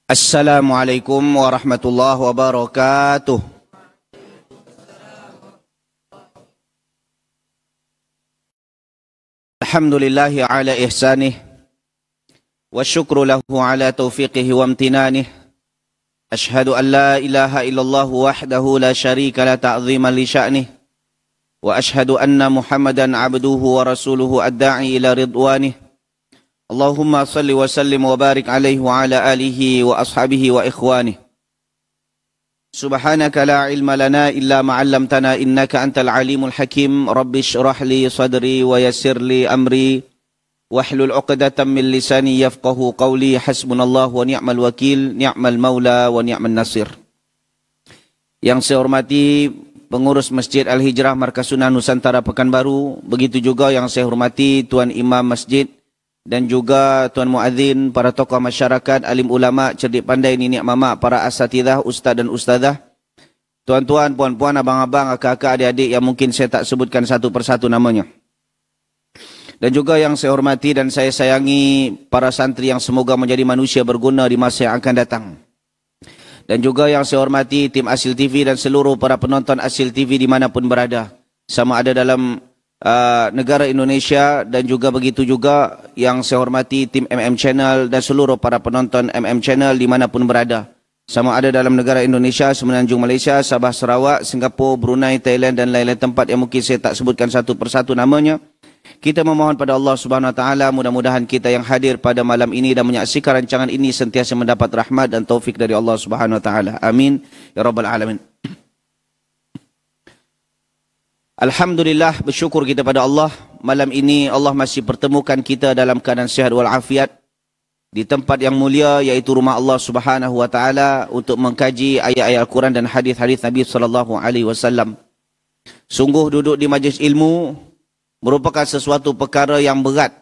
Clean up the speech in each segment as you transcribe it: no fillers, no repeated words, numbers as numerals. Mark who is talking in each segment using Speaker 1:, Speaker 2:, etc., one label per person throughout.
Speaker 1: Assalamualaikum warahmatullahi wabarakatuh. Alhamdulillahi ala ihsanih wa syukru lahu ala taufiqihi wa amtinanih. Ashhadu an la ilaha illallah wahdahu la syarika la ta'ziman li sya'nih. Wa ashhadu anna Muhammadan abduhu wa rasuluhu ad-da'i ila ridwanih. Allahumma salli wa sallim wa barik alaihi wa ala alihi wa ashabihi wa ikhwanih. Subhanaka la ilma lana illa ma'allamtana innaka antal alimul hakim. Rabbi syrah li sadri wa yassir li amri wahlul 'uqdatam min lisani yafqahu qawli. Hasbunallah wa ni'mal wakil, ni'mal maula wa ni'man nasir. Yang saya hormati pengurus Masjid Al-Hijrah Markas Sunnah Nusantara Pekanbaru, begitu juga yang saya hormati Tuan Imam Masjid dan juga Tuan Muadzin, para tokoh masyarakat, alim ulama, cerdik pandai, nenek mama, para asatidah, ustaz dan ustazah, tuan-tuan, puan-puan, abang-abang, akak-akak, adik-adik yang mungkin saya tak sebutkan satu persatu namanya. Dan juga yang saya hormati dan saya sayangi para santri yang semoga menjadi manusia berguna di masa yang akan datang. Dan juga yang saya hormati tim Asil TV dan seluruh para penonton Asil TV dimanapun berada, sama ada dalam negara Indonesia dan juga begitu juga yang saya hormati tim MM Channel dan seluruh para penonton MM Channel dimanapun berada, sama ada dalam negara Indonesia, Semenanjung Malaysia, Sabah, Sarawak, Singapura, Brunei, Thailand dan lain-lain tempat yang mungkin saya tak sebutkan satu persatu namanya. Kita memohon pada Allah Subhanahu Wa Taala, mudah-mudahan kita yang hadir pada malam ini dan menyaksikan rancangan ini sentiasa mendapat rahmat dan taufik dari Allah Subhanahu Wa Taala. Amin ya rabbal alamin. Alhamdulillah, bersyukur kita pada Allah. Malam ini Allah masih pertemukan kita dalam keadaan sihat walafiat di tempat yang mulia, yaitu rumah Allah Subhanahu Wa Taala, untuk mengkaji ayat-ayat Al-Quran dan hadis-hadis Nabi sallallahu alaihi wasallam. Sungguh duduk di majlis ilmu merupakan sesuatu perkara yang berat,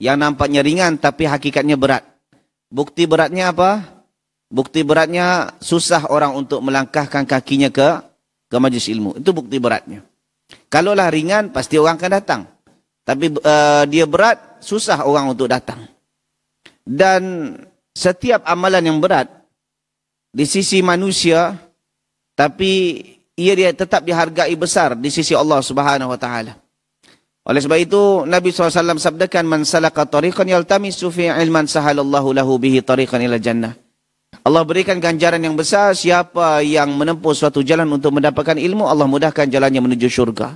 Speaker 1: yang nampaknya ringan tapi hakikatnya berat. Bukti beratnya apa? Bukti beratnya susah orang untuk melangkahkan kakinya ke majlis ilmu. Itu bukti beratnya. Kalaulah ringan, pasti orang akan datang. Tapi dia berat, susah orang untuk datang. Dan setiap amalan yang berat di sisi manusia, tapi dia tetap dihargai besar di sisi Allah Subhanahu Wa Taala. Oleh sebab itu, Nabi SAW sabdakan, man salaka tariqan yaltamisu fi ilman sahalallahu lahu bihi tariqan ila jannah. Allah berikan ganjaran yang besar, siapa yang menempuh suatu jalan untuk mendapatkan ilmu, Allah mudahkan jalannya menuju syurga.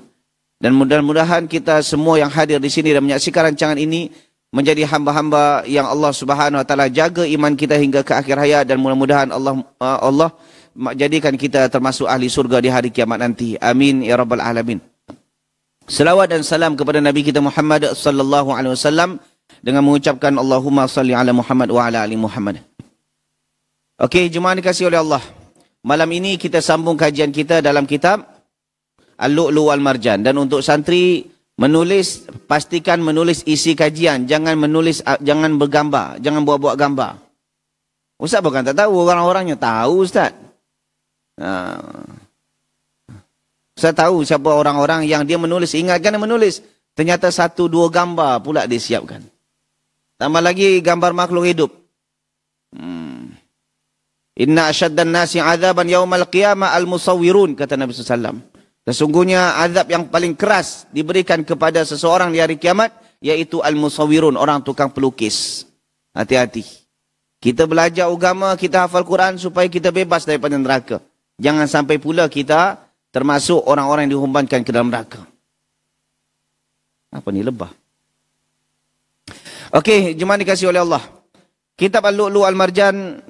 Speaker 1: Dan mudah-mudahan kita semua yang hadir di sini dan menyaksikan rancangan ini menjadi hamba-hamba yang Allah Subhanahu Wa Taala jaga iman kita hingga ke akhir hayat, dan mudah-mudahan Allah jadikan kita termasuk ahli surga di hari kiamat nanti. Amin ya rabbal alamin. Selawat dan salam kepada Nabi kita Muhammad sallallahu alaihi wasallam dengan mengucapkan Allahumma salli ala Muhammad wa ala ali Muhammad. Okey, jemaah dikasihi oleh Allah. Malam ini kita sambung kajian kita dalam kitab Al-Lu'lu' wal Marjan. Dan untuk santri menulis, pastikan menulis isi kajian. Jangan menulis, jangan bergambar. Jangan buat-buat gambar. Ustaz bukan tak tahu, orang-orangnya tahu Ustaz. Ustaz tahu siapa orang-orang yang dia menulis. Ingatkan dia menulis. Ternyata 1-2 gambar pula dia siapkan. Tambah lagi gambar makhluk hidup. Inna asyaddan nasi azaban yaumal qiyamah al-musawwirun, kata Nabi SAW. Sesungguhnya azab yang paling keras diberikan kepada seseorang di hari kiamat, yaitu al-musawwirun, orang tukang pelukis. Hati-hati. Kita belajar agama, kita hafal Quran supaya kita bebas daripada neraka. Jangan sampai pula kita termasuk orang-orang yang dihumbankan ke dalam neraka. Apa ni, lebah? Okey, jemaah dikasihi oleh Allah. Kitab Al-Lu'lu' wal Marjan,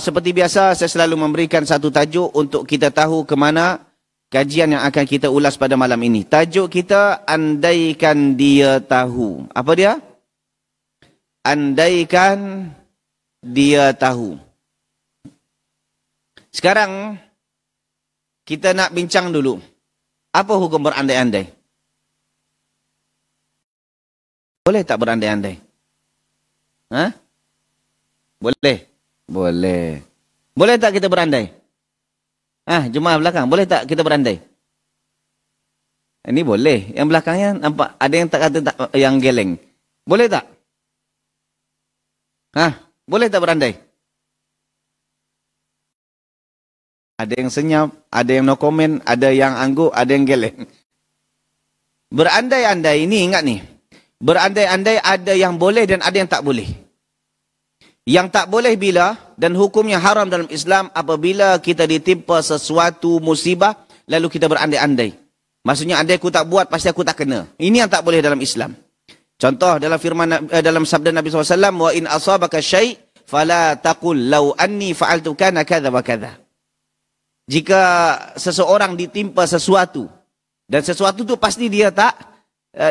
Speaker 1: seperti biasa saya selalu memberikan satu tajuk untuk kita tahu ke mana kajian yang akan kita ulas pada malam ini. Tajuk kita, andaikan dia tahu. Apa dia? Andaikan dia tahu. Sekarang kita nak bincang dulu. Apa hukum berandai-andai? Boleh tak berandai-andai? Hah? Boleh? Boleh. Boleh tak kita berandai? Jemaah belakang, boleh tak kita berandai? Ini boleh. Yang belakangnya nampak ada yang tak kata tak, yang geleng. Boleh tak? Boleh tak berandai? Ada yang senyap, ada yang no comment, ada yang angguk, ada yang geleng. Berandai-andai, ini ingat nih. Berandai-andai ada yang boleh dan ada yang tak boleh. Yang tak boleh bila, dan hukumnya haram dalam Islam apabila kita ditimpa sesuatu musibah, lalu kita berandai-andai. Maksudnya andai aku tak buat, pasti aku tak kena. Ini yang tak boleh dalam Islam. Contoh dalam firman dalam sabda Nabi SAW, wa in asabaka syai' fala taqul law anni fa'altu kana kadza wa kadza. Jika seseorang ditimpa sesuatu dan sesuatu tu pasti dia tak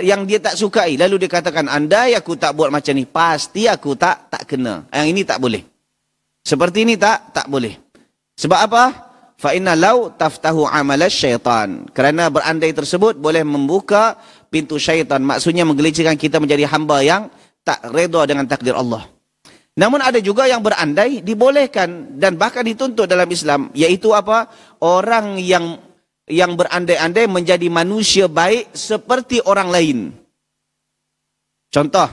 Speaker 1: yang dia tak sukai, lalu dia katakan andai aku tak buat macam ni, pasti aku tak kena. Yang ini tak boleh. Seperti ini tak boleh. Sebab apa? Fa inna law taftahu amalas syaitan. Kerana berandai tersebut boleh membuka pintu syaitan. Maksudnya menggelincirkan kita menjadi hamba yang tak redha dengan takdir Allah. Namun ada juga yang berandai dibolehkan dan bahkan dituntut dalam Islam, yaitu apa? Orang yang berandai-andai menjadi manusia baik seperti orang lain. Contoh,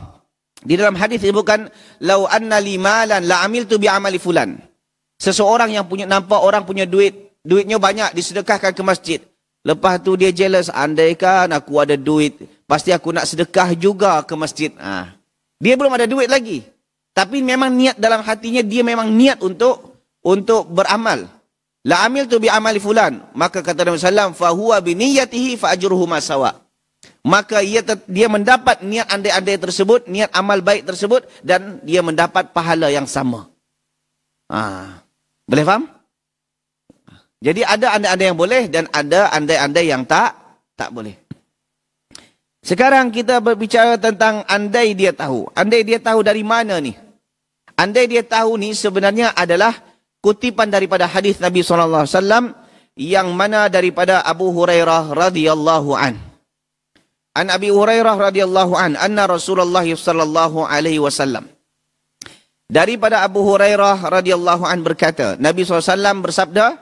Speaker 1: di dalam hadis disebutkan lau anna li malan la amiltu bi amali fulan. Seseorang yang nampak orang punya duitnya banyak, disedekahkan ke masjid. Lepas tu dia jealous, andaikan aku ada duit, pasti aku nak sedekah juga ke masjid. Dia belum ada duit lagi. Tapi memang niat dalam hatinya, dia memang niat untuk beramal. La amiltu bi amali fulan. Maka kata Nabi sallallahu alaihi wasallam, fa huwa bi niyyatihi fa ajruhu ma sawa. Maka dia mendapat niat andai-andai tersebut, niat amal baik tersebut, dan dia mendapat pahala yang sama. Boleh faham? Jadi ada andai-andai yang boleh dan ada andai-andai yang tak boleh. Sekarang kita berbicara tentang andai dia tahu. Andai dia tahu dari mana ni? Andai dia tahu ni sebenarnya adalah kutipan daripada hadis Nabi SAW yang mana daripada Abu Hurairah radhiyallahu an. An Abi Hurairah radhiyallahu an anna Rasulullah sallallahu alaihi wasallam. Daripada Abu Hurairah radhiyallahu an berkata, Nabi SAW bersabda,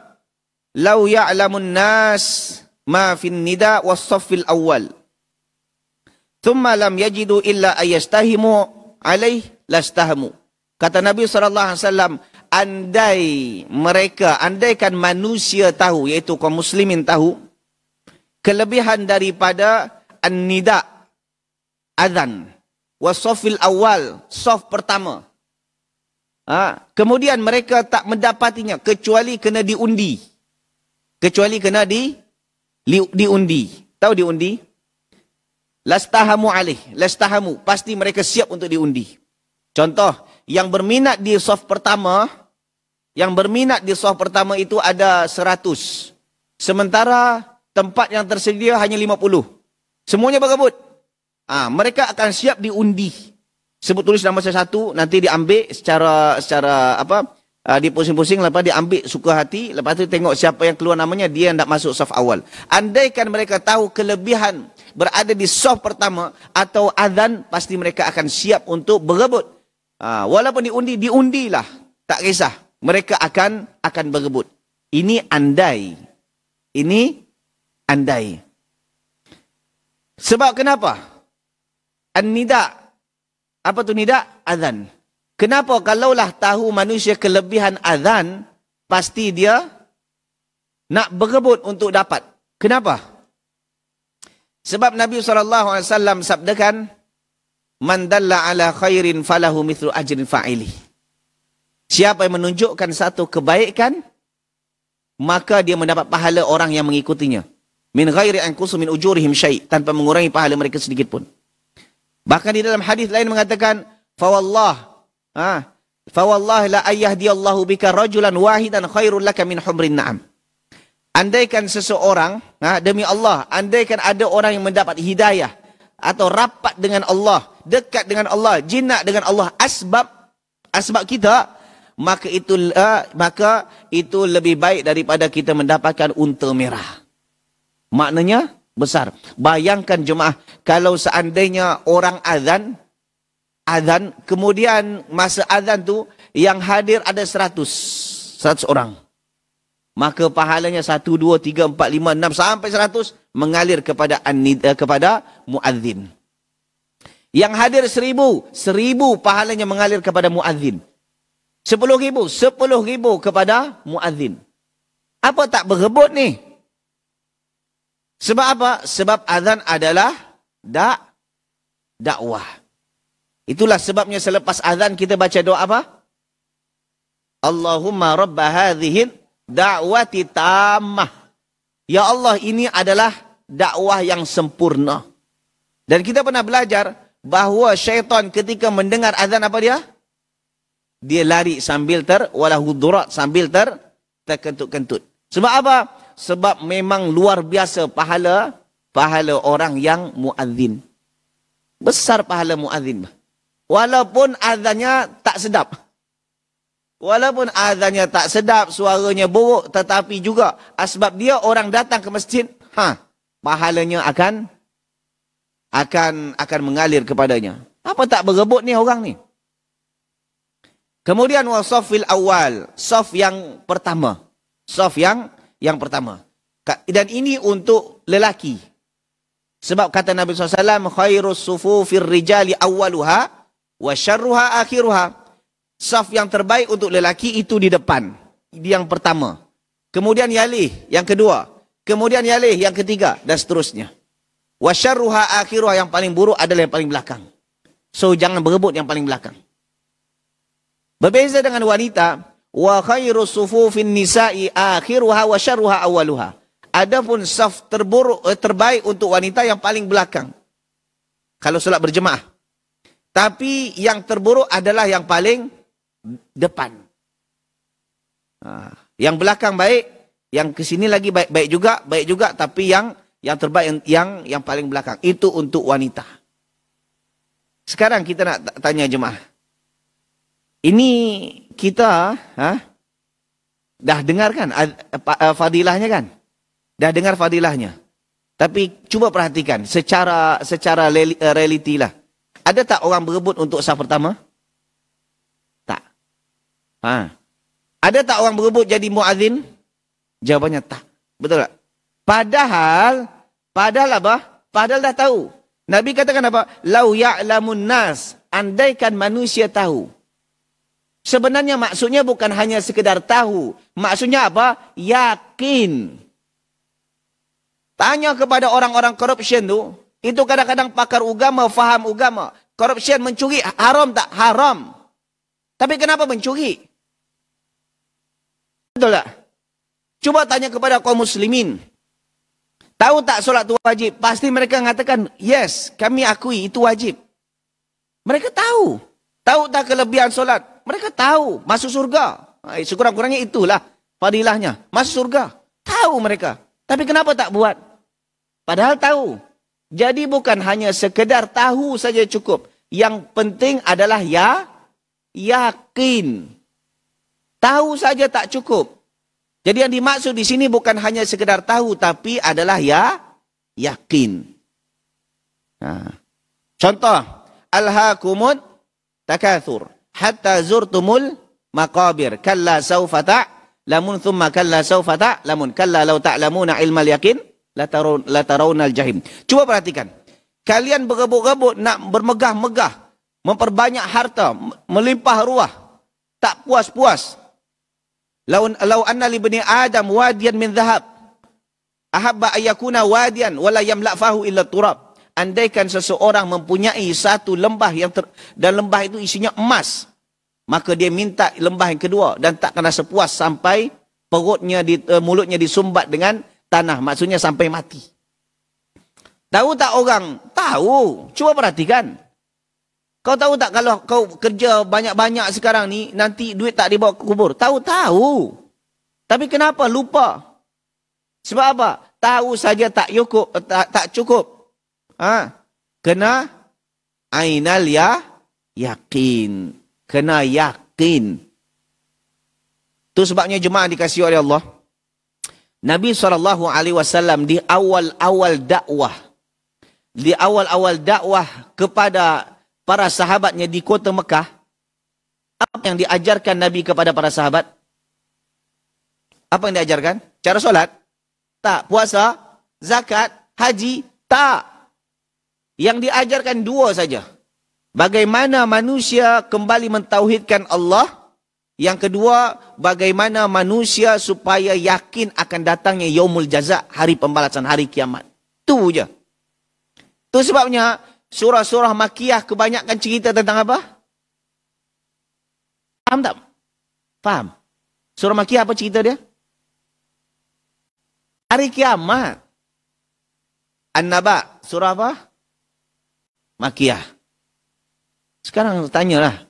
Speaker 1: "Lau ya'lamun nas ma fin nida was saffil awal. Thumma lam yajidu illa ayastahimu alaih lastahamu." Kata Nabi SAW, andaikan manusia tahu, iaitu kaum muslimin tahu, kelebihan daripada an-nida, azan, wasofil awal, sof pertama. Kemudian mereka tak mendapatinya, kecuali kena diundi. Kecuali kena diundi. Tahu diundi? Lastahamu alaih, lastahamu, pasti mereka siap untuk diundi. Contoh, yang berminat di soft pertama itu ada 100. Sementara tempat yang tersedia hanya 50. Semuanya berebut. Mereka akan siap diundi. Sebut tulis nama satu, nanti diambil secara dipusing-pusing, lepas diambil suka hati, lepas tu tengok siapa yang keluar namanya, dia yang nak masuk soft awal. Andaikan mereka tahu kelebihan berada di soft pertama atau azan, pasti mereka akan siap untuk berebut. Walaupun diundilah, tak kisah. Mereka akan berebut. Ini andai. Sebab kenapa? An-nida. Apa tu nida? Azan. Kenapa? Kalaulah tahu manusia kelebihan azan, pasti dia nak berebut untuk dapat. Kenapa? Sebab Nabi SAW sabdakan, man dalla ala khairin falahu mithlu ajrin fa'ili. Siapa yang menunjukkan satu kebaikan, maka dia mendapat pahala orang yang mengikutinya. Min ghairi an kusu min ujurihim syai', tanpa mengurangi pahala mereka sedikit pun. Bahkan di dalam hadis lain mengatakan, fawallah la ayyahdiyallahu bika rajulan wahidan khairul laka min humrin na'am. Andaikan seseorang, demi Allah, andaikan ada orang yang mendapat hidayah atau rapat dengan Allah, dekat dengan Allah, jinak dengan Allah, asbab kita, maka itu lebih baik daripada kita mendapatkan unta merah. Maknanya besar. Bayangkan jemaah, kalau seandainya orang azan, kemudian masa azan tu yang hadir ada 100 orang. Maka pahalanya 1, 2, 3, 4, 5, 6 sampai 100 mengalir kepada muadzin. Yang hadir 1000 pahalanya mengalir kepada muadzin. 10,000 kepada muadzin. Apa tak berebut ni? Sebab apa? Sebab azan adalah dakwah. Itulah sebabnya selepas azan kita baca doa apa? Allahumma rabba hadhihi da'wati tammah. Ya Allah, ini adalah dakwah yang sempurna. Dan kita pernah belajar bahawa syaitan ketika mendengar azan apa dia? Dia lari sambil walahudurat, sambil terkentut-kentut. Sebab apa? Sebab memang luar biasa pahala orang yang muazzin. Besar pahala muazzin. Walaupun azannya tak sedap. Walaupun azannya tak sedap, suaranya buruk, tetapi juga sebab dia orang datang ke masjid, pahalanya akan mengalir kepadanya. Apa tak berebut ni orang ni? Kemudian wasafil awal, saf yang pertama. Saf yang pertama. Dan ini untuk lelaki. Sebab kata Nabi SAW, khairus sufufir rijali awwaluha wa syarruha akhiruha. Saf yang terbaik untuk lelaki itu di depan. Yang pertama. Kemudian yalih yang kedua. Kemudian yalih yang ketiga. Dan seterusnya. Wa syarruha akhiruha, yang paling buruk adalah yang paling belakang. So jangan berebut yang paling belakang. Berbeza dengan wanita. Wa khairu sufufin nisa'i akhiruha wa syarruha awaluha. Adapun saf terbaik untuk wanita yang paling belakang. Kalau solat berjemaah. Tapi yang terburuk adalah yang paling depan. Yang belakang baik, yang ke sini lagi baik juga, tapi yang terbaik yang paling belakang itu untuk wanita. Sekarang kita nak tanya jemaah. Ini kita dah dengar kan fadilahnya kan? Dah dengar fadilahnya. Tapi cuba perhatikan secara realiti lah. Ada tak orang berebut untuk saf pertama? Tak. Ada tak orang berebut jadi muazzin? Jawabannya tak. Betul tak? Padahal apa? Padahal dah tahu. Nabi katakan apa? Lau ya'lamun nas, andaikan manusia tahu. Sebenarnya maksudnya bukan hanya sekedar tahu. Maksudnya apa? Yakin. Tanya kepada orang-orang corruption tu, itu kadang-kadang pakar agama, faham agama. Corruption, mencuri haram tak? Haram. Tapi kenapa mencuri? Betul tak? Cuba tanya kepada kaum muslimin. Tahu tak solat itu wajib? Pasti mereka mengatakan, yes, kami akui itu wajib. Mereka tahu. Tahu tak kelebihan solat? Mereka tahu. Masuk surga. Sekurang-kurangnya itulah fadilahnya. Masuk surga. Tahu mereka. Tapi kenapa tak buat? Padahal tahu. Jadi bukan hanya sekedar tahu saja cukup. Yang penting adalah yakin. Tahu saja tak cukup. Jadi yang dimaksud di sini bukan hanya sekedar tahu, tapi adalah yakin. Contoh, alhaakumut takatsur hatta zurtumul maqabir kalla sawfa ta'lamun thumma kalla sawfa ta'lamun kalla law ta'lamuna ilmal yaqin la tarawnal jahim. Coba perhatikan. Kalian berebut-rebut nak bermegah-megah, memperbanyak harta, melimpah ruah, tak puas-puas. Lau anna li bani Adam wadiyan min dhahab ahabba ayyakuna wadiyan wala yamla fahu illa turab. Andaikan seseorang mempunyai satu lembah dan lembah itu isinya emas, maka dia minta lembah yang kedua dan tak kena sepuas sampai perutnya mulutnya disumbat dengan tanah, maksudnya sampai mati. Tahu tak orang? Tahu. Cuba perhatikan. Kau tahu tak kalau kau kerja banyak-banyak sekarang ni, nanti duit tak dibawa ke kubur? Tahu. Tapi kenapa lupa? Sebab apa? Tahu saja tak cukup. Kena ainal yakin. Kena yakin. Itu sebabnya jemaah dikasihi oleh Allah. Nabi SAW di awal-awal dakwah kepada para sahabatnya di kota Mekah, apa yang diajarkan Nabi kepada para sahabat? Apa yang diajarkan? Cara solat? Tak. Puasa? Zakat? Haji? Tak. Yang diajarkan dua saja. Bagaimana manusia kembali mentauhidkan Allah Yang kedua, bagaimana manusia supaya yakin akan datangnya yaumul jaza, hari pembalasan, hari kiamat. Itu je. Itu sebabnya surah-surah Makiyah kebanyakan cerita tentang apa? Faham tak? Faham? Surah Makiyah apa cerita dia? Hari kiamat. An-Naba, surah apa? Makiyah. Sekarang tanyalah.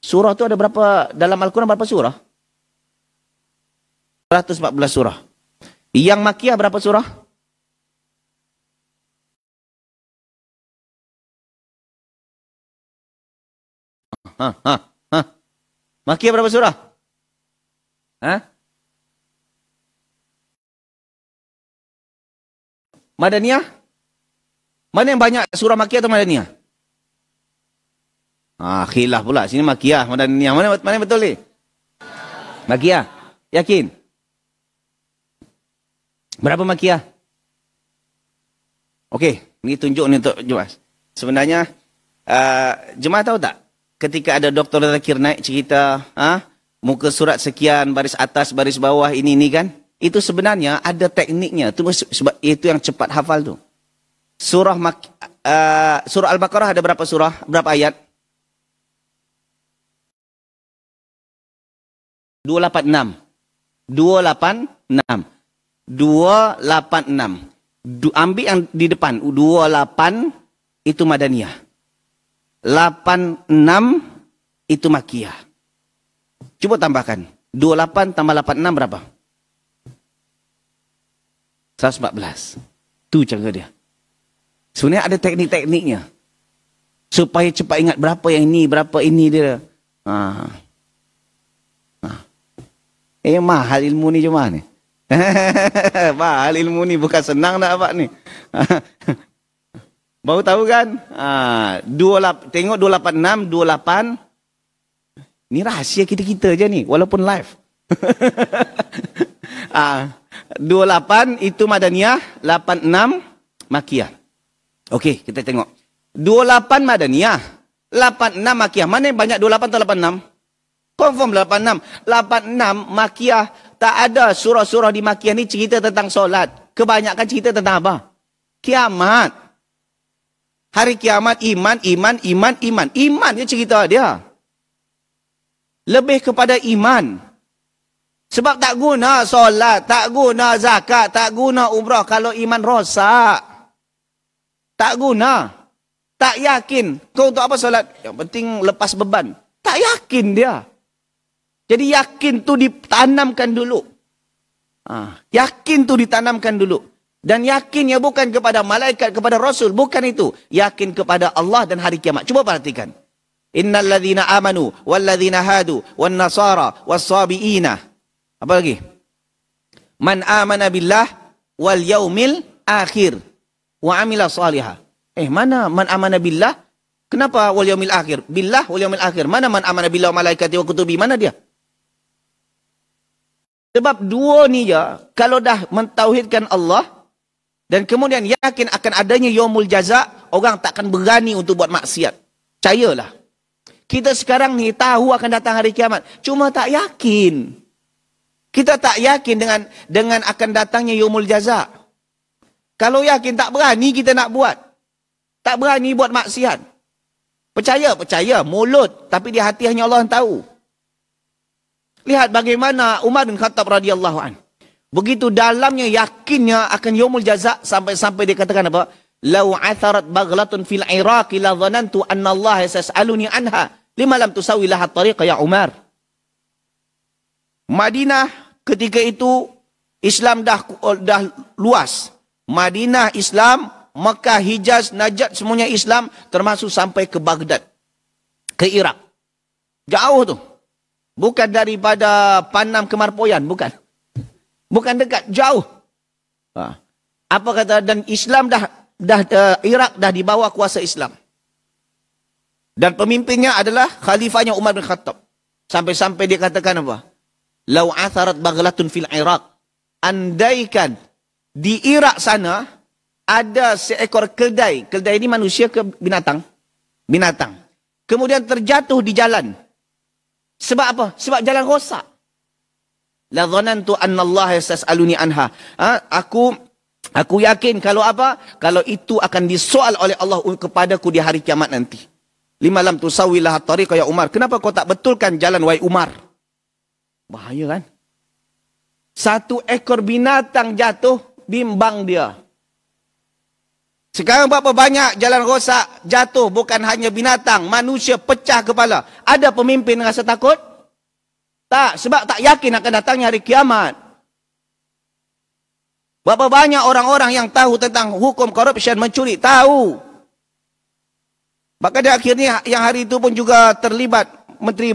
Speaker 1: Surah tu ada berapa, dalam Al-Quran berapa surah? 114 surah. Yang Makiyah berapa surah? Makiyah berapa surah? Madaniyah? Mana yang banyak, surah Makiyah atau Madaniyah? Khilaf pula. Sini Makiyah, Madaniyah. Mana yang betul ni? Makiyah. Yakin? Berapa Makiyah? Okey, ni tunjuk ni untuk Jemaah. Sebenarnya, Jemaah tahu tak? Ketika ada Dr. Zakir naik cerita, muka surat sekian, baris atas, baris bawah, ini kan? Itu sebenarnya ada tekniknya. Itu yang cepat hafal tu. Surah Al-Baqarah ada berapa surah? Berapa ayat? 286. 286. 286. Ambil yang di depan. 28 itu Madaniyah. 86 itu Makiyah. Cuba tambahkan. 28 tambah 86 berapa? 114. Tu cara dia. Sebenarnya ada teknik-tekniknya. Supaya cepat ingat berapa yang ini, berapa ini dia. Mahal ilmu ni Jemaah ni. Mahal ilmu ni, bukan senang nak dapat ni. Baru tahu kan? Tengok 286, 28. Ni rahsia kita-kita je ni, walaupun live. 28 itu Madaniyah, 86 Makiyah. Okey, kita tengok. 28 Madaniyah, 86 Makiyah. Mana yang banyak 28 atau 86? Confirm 86. 86 Makiyah. Tak ada surah-surah di Makiyah ni cerita tentang solat. Kebanyakan cerita tentang apa? Kiamat. Hari kiamat, iman. Iman je cerita dia. Lebih kepada iman. Sebab tak guna solat, tak guna zakat, tak guna umrah kalau iman rosak. Tak guna. Tak yakin. Kau untuk apa solat? Yang penting lepas beban. Tak yakin dia. Jadi yakin tu ditanamkan dulu. Yakin tu ditanamkan dulu. Dan yakinnya bukan kepada malaikat, kepada Rasul. Bukan itu. Yakin kepada Allah dan hari kiamat. Cuba perhatikan. Innal ladhina amanu, wal ladhina hadu, wal nasara, was sabi'ina. Apa lagi? Man amana billah, wal yaumil akhir. Wa amila salihah. Mana man amana billah? Kenapa wal yaumil akhir? Billah wal yaumil akhir. Mana man amana billah wa malaikati wa kutubi? Mana dia? Sebab dua ni je, kalau dah mentauhidkan Allah, dan kemudian yakin akan adanya yaumul jaza, orang takkan berani untuk buat maksiat. Percayalah. Kita sekarang ni tahu akan datang hari kiamat. Cuma tak yakin. Kita tak yakin dengan akan datangnya yaumul jaza. Kalau yakin tak berani kita nak buat. Tak berani buat maksiat. Percaya. Mulut. Tapi di hati hanya Allah yang tahu. Lihat bagaimana Umar bin Khattab radhiyallahu an. Begitu dalamnya yakinnya akan yaumul jaza sampai dia katakan apa? Lau atharat baghlatun fil Iraq la dhanantu anna Allah yas'aluni anha lima lam tusawi laha tariqa ya Umar. Madinah ketika itu Islam dah luas. Madinah Islam, Mekah, Hijaz, Najd semuanya Islam termasuk sampai ke Baghdad. Ke Iraq. Jauh tu. Bukan daripada Panam ke Marpoyan, bukan. Bukan dekat, jauh. Apa kata, dan Islam Iraq dah di bawah kuasa Islam. Dan pemimpinnya adalah khalifahnya Umar bin Khattab. Sampai-sampai dia katakan apa? Lau atharat baghlatun fil Iraq. Andaikan di Iraq sana ada seekor keldai. Keldai ini manusia ke binatang? Binatang. Kemudian terjatuh di jalan. Sebab apa? Sebab jalan rosak. La dhanantu anna Allah yas'aluni anha. Aku yakin kalau apa? Kalau itu akan disoal oleh Allah kepadaku di hari kiamat nanti. Lima lam tusawilah tariqa ya Umar. Kenapa kau tak betulkan jalan wahai Umar? Bahaya kan? Satu ekor binatang jatuh, bimbang dia. Sekarang berapa banyak jalan rosak jatuh, bukan hanya binatang, manusia pecah kepala. Ada pemimpin rasa takut? Tak, sebab tak yakin akan datangnya hari kiamat. Berapa banyak orang-orang yang tahu tentang hukum corruption, mencuri, tahu. Maka dia akhirnya yang hari itu pun juga terlibat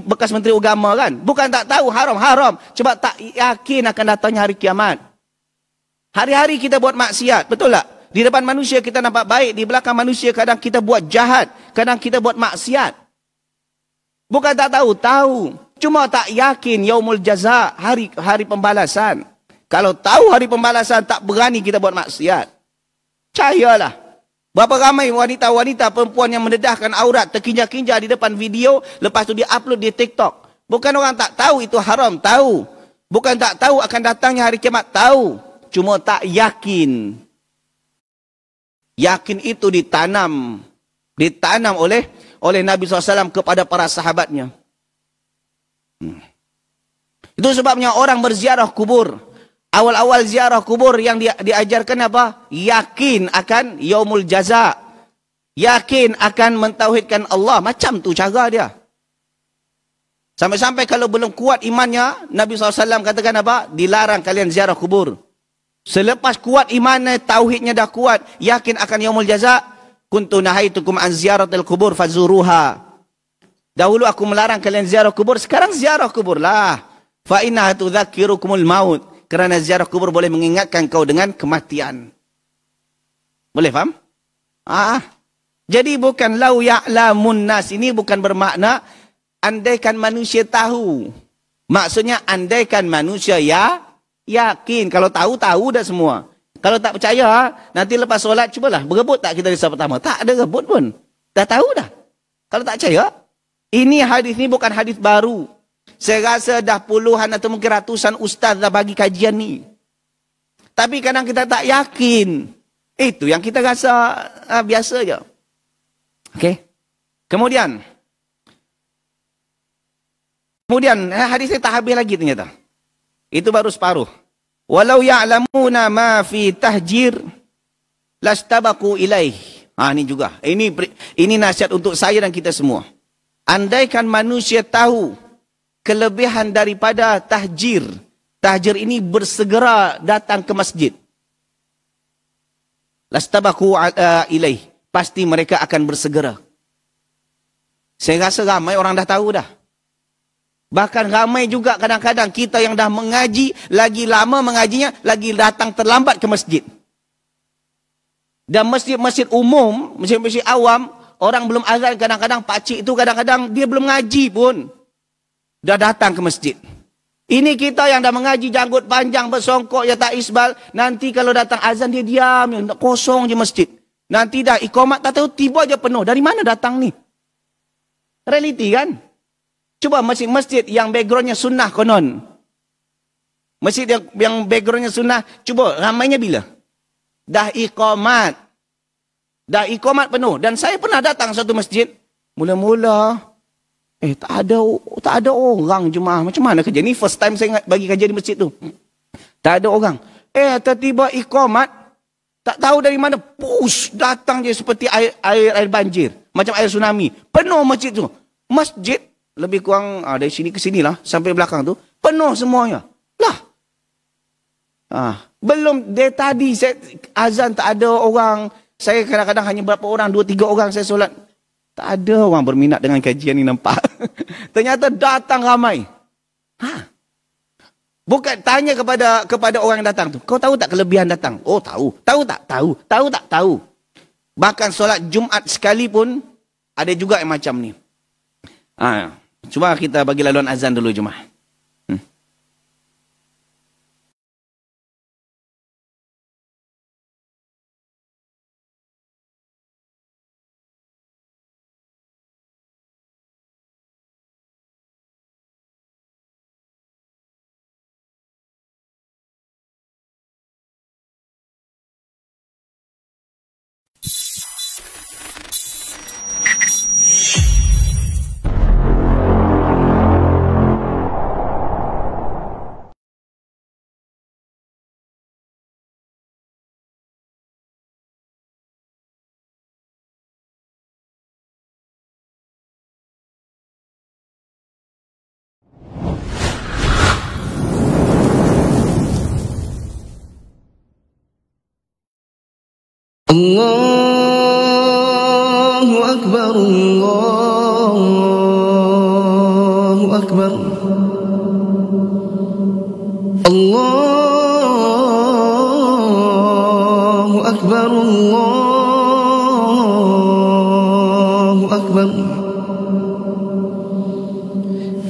Speaker 1: bekas menteri agama kan. Bukan tak tahu haram. Sebab tak yakin akan datangnya hari kiamat. Hari-hari kita buat maksiat, betul tak? Di depan manusia kita nampak baik, di belakang manusia kadang kita buat jahat, kadang kita buat maksiat. Bukan tak tahu, tahu. Cuma tak yakin yaumul jaza, hari pembalasan. Kalau tahu hari pembalasan, tak berani kita buat maksiat. Percayalah. Berapa ramai wanita-wanita perempuan yang mendedahkan aurat, terkinja-kinja di depan video, lepas tu dia upload di TikTok. Bukan orang tak tahu itu haram, tahu. Bukan tak tahu akan datangnya hari kiamat, tahu. Cuma tak yakin. Yakin itu ditanam oleh Nabi SAW kepada para sahabatnya. Itu sebabnya orang berziarah kubur. Awal-awal ziarah kubur yang diajarkan apa? Yakin akan yaumul jaza. Yakin akan mentauhidkan Allah. Macam tu cara dia. Sampai-sampai kalau belum kuat imannya, Nabi SAW katakan apa? Dilarang kalian ziarah kubur. Selepas kuat imannya, tauhidnya dah kuat, yakin akan yaumul jaza, kuntu nahaitukum an ziyaratil kubur fazuruha. Dahulu aku melarang kalian ziarah kubur, sekarang ziarah kubur lah. Fa innaha tudzakirukumul maut. Kerana ziarah kubur boleh mengingatkan kau dengan kematian. Boleh faham? Jadi bukan lau ya'lamun nas, ini bukan bermakna andaikan manusia tahu. Maksudnya andaikan manusia yakin. Kalau tahu dah semua. Kalau tak percaya, nanti lepas solat cubalah berebut tak kita di saat pertama. Tak ada rebut pun. Dah tahu dah. Kalau tak percaya, ini hadis ni bukan hadis baru. Saya rasa dah puluhan atau mungkin ratusan ustaz dah bagi kajian ni. Tapi kadang kita tak yakin. Itu yang kita rasa biasa je. Okey. Kemudian hadis ni tak habis lagi ternyata. Itu baru separuh. Walau ya'lamuna ma fi tahjir lastabaqu ilaih. Ini juga. Ini nasihat untuk saya dan kita semua. Andaikan manusia tahu kelebihan daripada tahjir. Tahjir ini bersegera datang ke masjid. Lastabaqu ilaih. Pasti mereka akan bersegera. Saya rasa ramai orang dah tahu dah. Bahkan ramai juga kadang-kadang kita yang dah mengaji, lagi lama mengajinya, lagi datang terlambat ke masjid. Dan masjid-masjid umum, masjid-masjid awam, orang belum azan kadang-kadang, pakcik itu kadang-kadang dia belum ngaji pun. Dah datang ke masjid. Ini kita yang dah mengaji janggut panjang, bersongkok, ya tak isbal. Nanti kalau datang azan dia diam, kosong je masjid. Nanti dah iqamat tak tahu, tiba aja penuh. Dari mana datang ni? Realiti kan? Cuba masjid-masjid yang backgroundnya sunnah konon. Masjid yang backgroundnya sunnah, cuba ramainya bila? Dah iqamat. Dah iqamat penuh. Dan saya pernah datang satu masjid. Mula-mula, tak ada orang jemaah. Macam mana kerja? Ni first time saya bagi kajian di masjid tu. Tak ada orang. Tiba-tiba iqamat, tak tahu dari mana, push, datang je seperti air banjir. Macam air tsunami. Penuh masjid tu. Masjid, lebih kurang dari sini ke sini lah, sampai belakang tu, penuh semuanya. Lah. Belum, dari tadi azan tak ada orang. Saya kadang-kadang hanya berapa orang, 2-3 orang saya solat. Tak ada orang berminat dengan kajian ni nampak. Ternyata datang ramai. Bukan tanya kepada orang yang datang tu. Kau tahu tak kelebihan datang? Oh tahu. Tahu tak? Tahu. Tahu tak? Tahu. Bahkan solat Jumaat sekalipun ada juga yang macam ni. Cuba kita bagi laluan azan dulu Jumaat.
Speaker 2: Allahu Akbar, Allahu Akbar, Allahu Akbar, Allahu Akbar.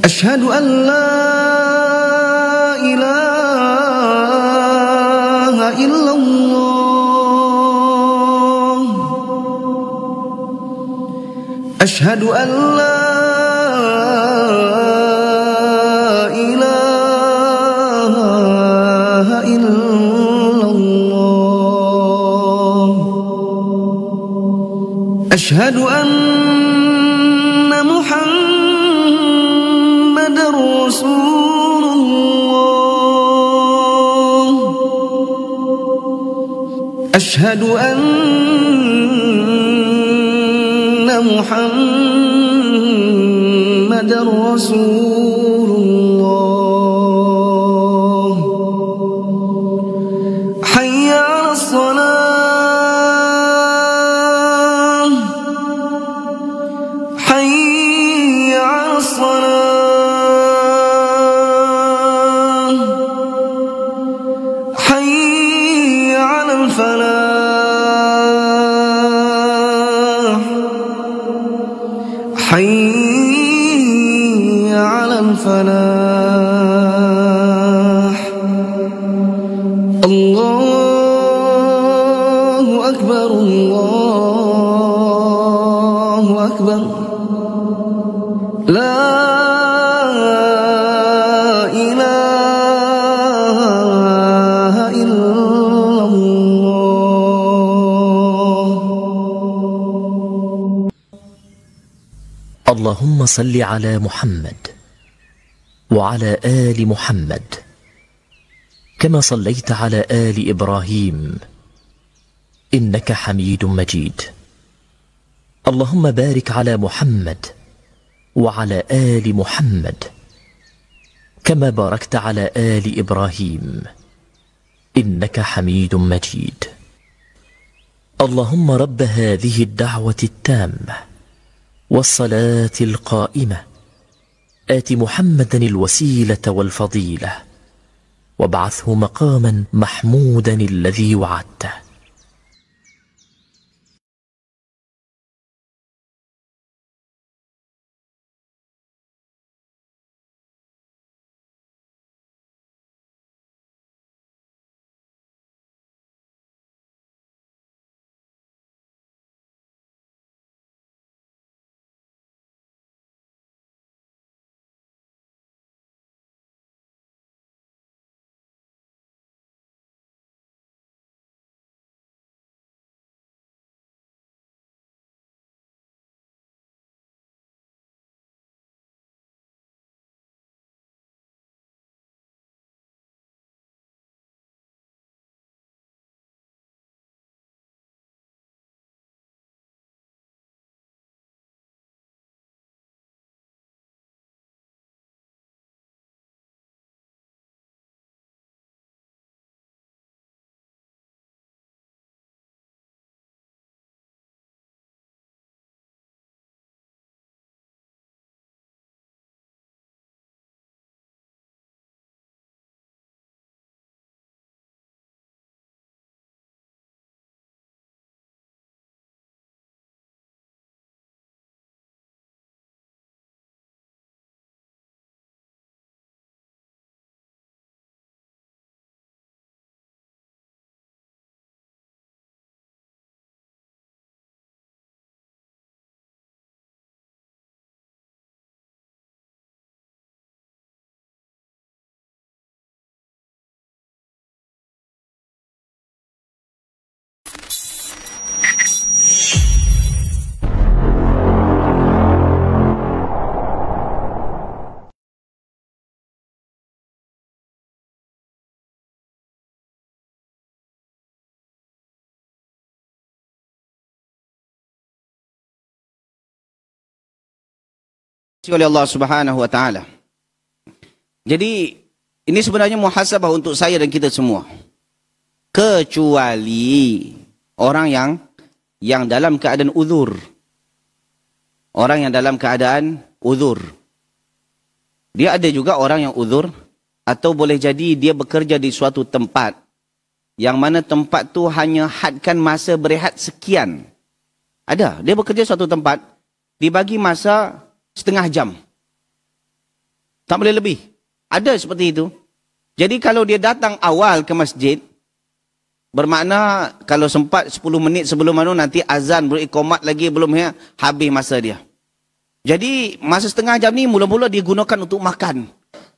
Speaker 2: Asyhadu an la ilaha illallah. Asyhadu an la ilaha illallah. Asyhadu anna Muhammadar Rasulullah. Asyhadu anna Muhammadar Rasulullah. Hayya 'alas salah, hayya 'alas salah, hayya 'alal falah, hayya 'alal falah. Allahu Akbar, Allahu Akbar. La ilaha illallah.
Speaker 3: اللهم صل على محمد وعلى آل محمد كما صليت على آل إبراهيم إنك حميد مجيد. اللهم بارك على محمد وعلى آل محمد كما باركت على آل إبراهيم إنك حميد مجيد. اللهم رب هذه الدعوة التامة والصلاة القائمة آت محمدا الوسيلة والفضيلة وابعثه مقاما محمودا الذي وعدته.
Speaker 1: oleh Allah Subhanahu wa taala. Jadi ini sebenarnya muhasabah untuk saya dan kita semua. Kecuali Orang yang dalam keadaan uzur. Orang yang dalam keadaan uzur. Dia ada juga orang yang uzur, atau boleh jadi dia bekerja di suatu tempat yang mana tempat tu hanya hadkan masa berehat sekian. Ada, dia bekerja suatu tempat, dibagi masa setengah jam. Tak boleh lebih. Ada seperti itu. Jadi kalau dia datang awal ke masjid, bermakna kalau sempat 10 minit sebelum nanti azan beriqamat lagi belum ya, habis masa dia. Jadi masa setengah jam ni mula-mula digunakan untuk makan.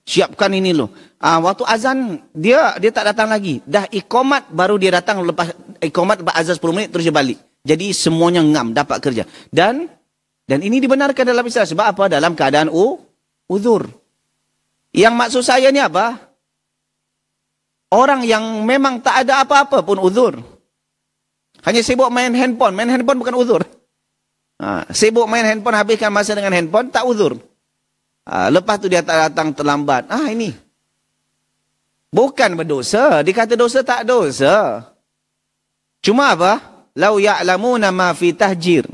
Speaker 1: Siapkan ini loh. Waktu azan dia tak datang lagi. Dah iqamat baru dia datang, lepas iqamat lepas azan 10 minit terus dia balik. Jadi semuanya ngam dapat kerja. Dan ini dibenarkan dalam Islam sebab apa? Dalam keadaan uzur. Yang maksud saya ni apa? Orang yang memang tak ada apa-apa pun uzur. Hanya sibuk main handphone. Main handphone bukan uzur. Sibuk main handphone, habiskan masa dengan handphone, tak uzur. Lepas tu dia tak datang terlambat. Ini. Bukan berdosa. Dikata dosa tak dosa. Cuma apa? Lau ya'lamuna ma fi tahjir.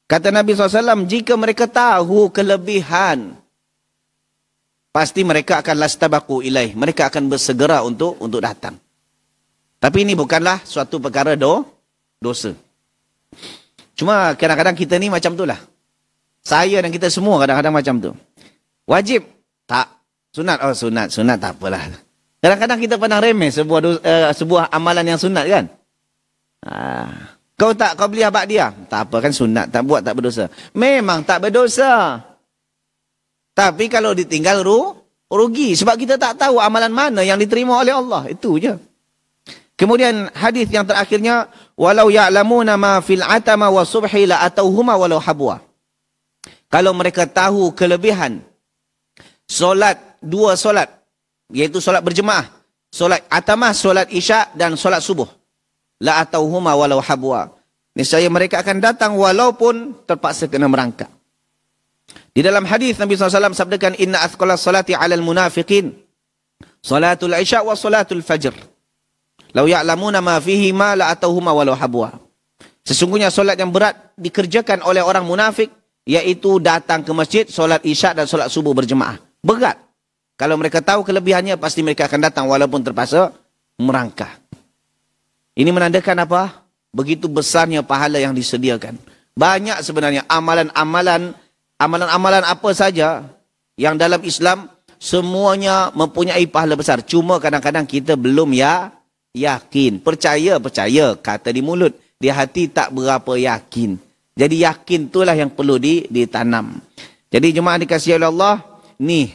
Speaker 1: Kata Nabi SAW, jika mereka tahu kelebihan, pasti mereka akan lastabaku ilaih. Mereka akan bersegera untuk datang. Tapi ini bukanlah suatu perkara dosa. Cuma kadang-kadang kita ni macam tu lah. Saya dan kita semua kadang-kadang macam tu. Wajib? Tak. Sunat? Oh sunat. Sunat tak apalah. Kadang-kadang kita pandang remeh sebuah amalan yang sunat kan? Kau beli abad dia? Tak apa kan sunat. Tak buat tak berdosa. Memang tak berdosa. Tapi kalau ditinggal rugi. Sebab kita tak tahu amalan mana yang diterima oleh Allah. Itu je. Kemudian hadis yang terakhirnya, walau ya'lamuna ma fil atama wa subhi la atauhuma walau habwa. Kalau mereka tahu kelebihan dua solat, iaitu solat berjemaah, solat atamah, solat isyak dan solat subuh, la atauhuma walau habwa. Niscaya mereka akan datang walaupun terpaksa kena merangkak. Di dalam hadis Nabi SAW sabdakan, inna athqala salati 'alal munafiqin salatul isya wa salatul fajr. Lau ya'lamuna ma fihi ma la atauhuma walau habwa. Sesungguhnya solat yang berat dikerjakan oleh orang munafik, iaitu datang ke masjid, solat isyak dan solat subuh berjemaah. Berat. Kalau mereka tahu kelebihannya, pasti mereka akan datang walaupun terpaksa merangkak. Ini menandakan apa? Begitu besarnya pahala yang disediakan. Banyak sebenarnya amalan-amalan apa saja yang dalam Islam, semuanya mempunyai pahala besar. Cuma kadang-kadang kita belum yakin. Percaya, kata di mulut. Di hati tak berapa yakin. Jadi yakin itulah yang perlu ditanam. Jadi jemaah dikasihi oleh Allah, ni,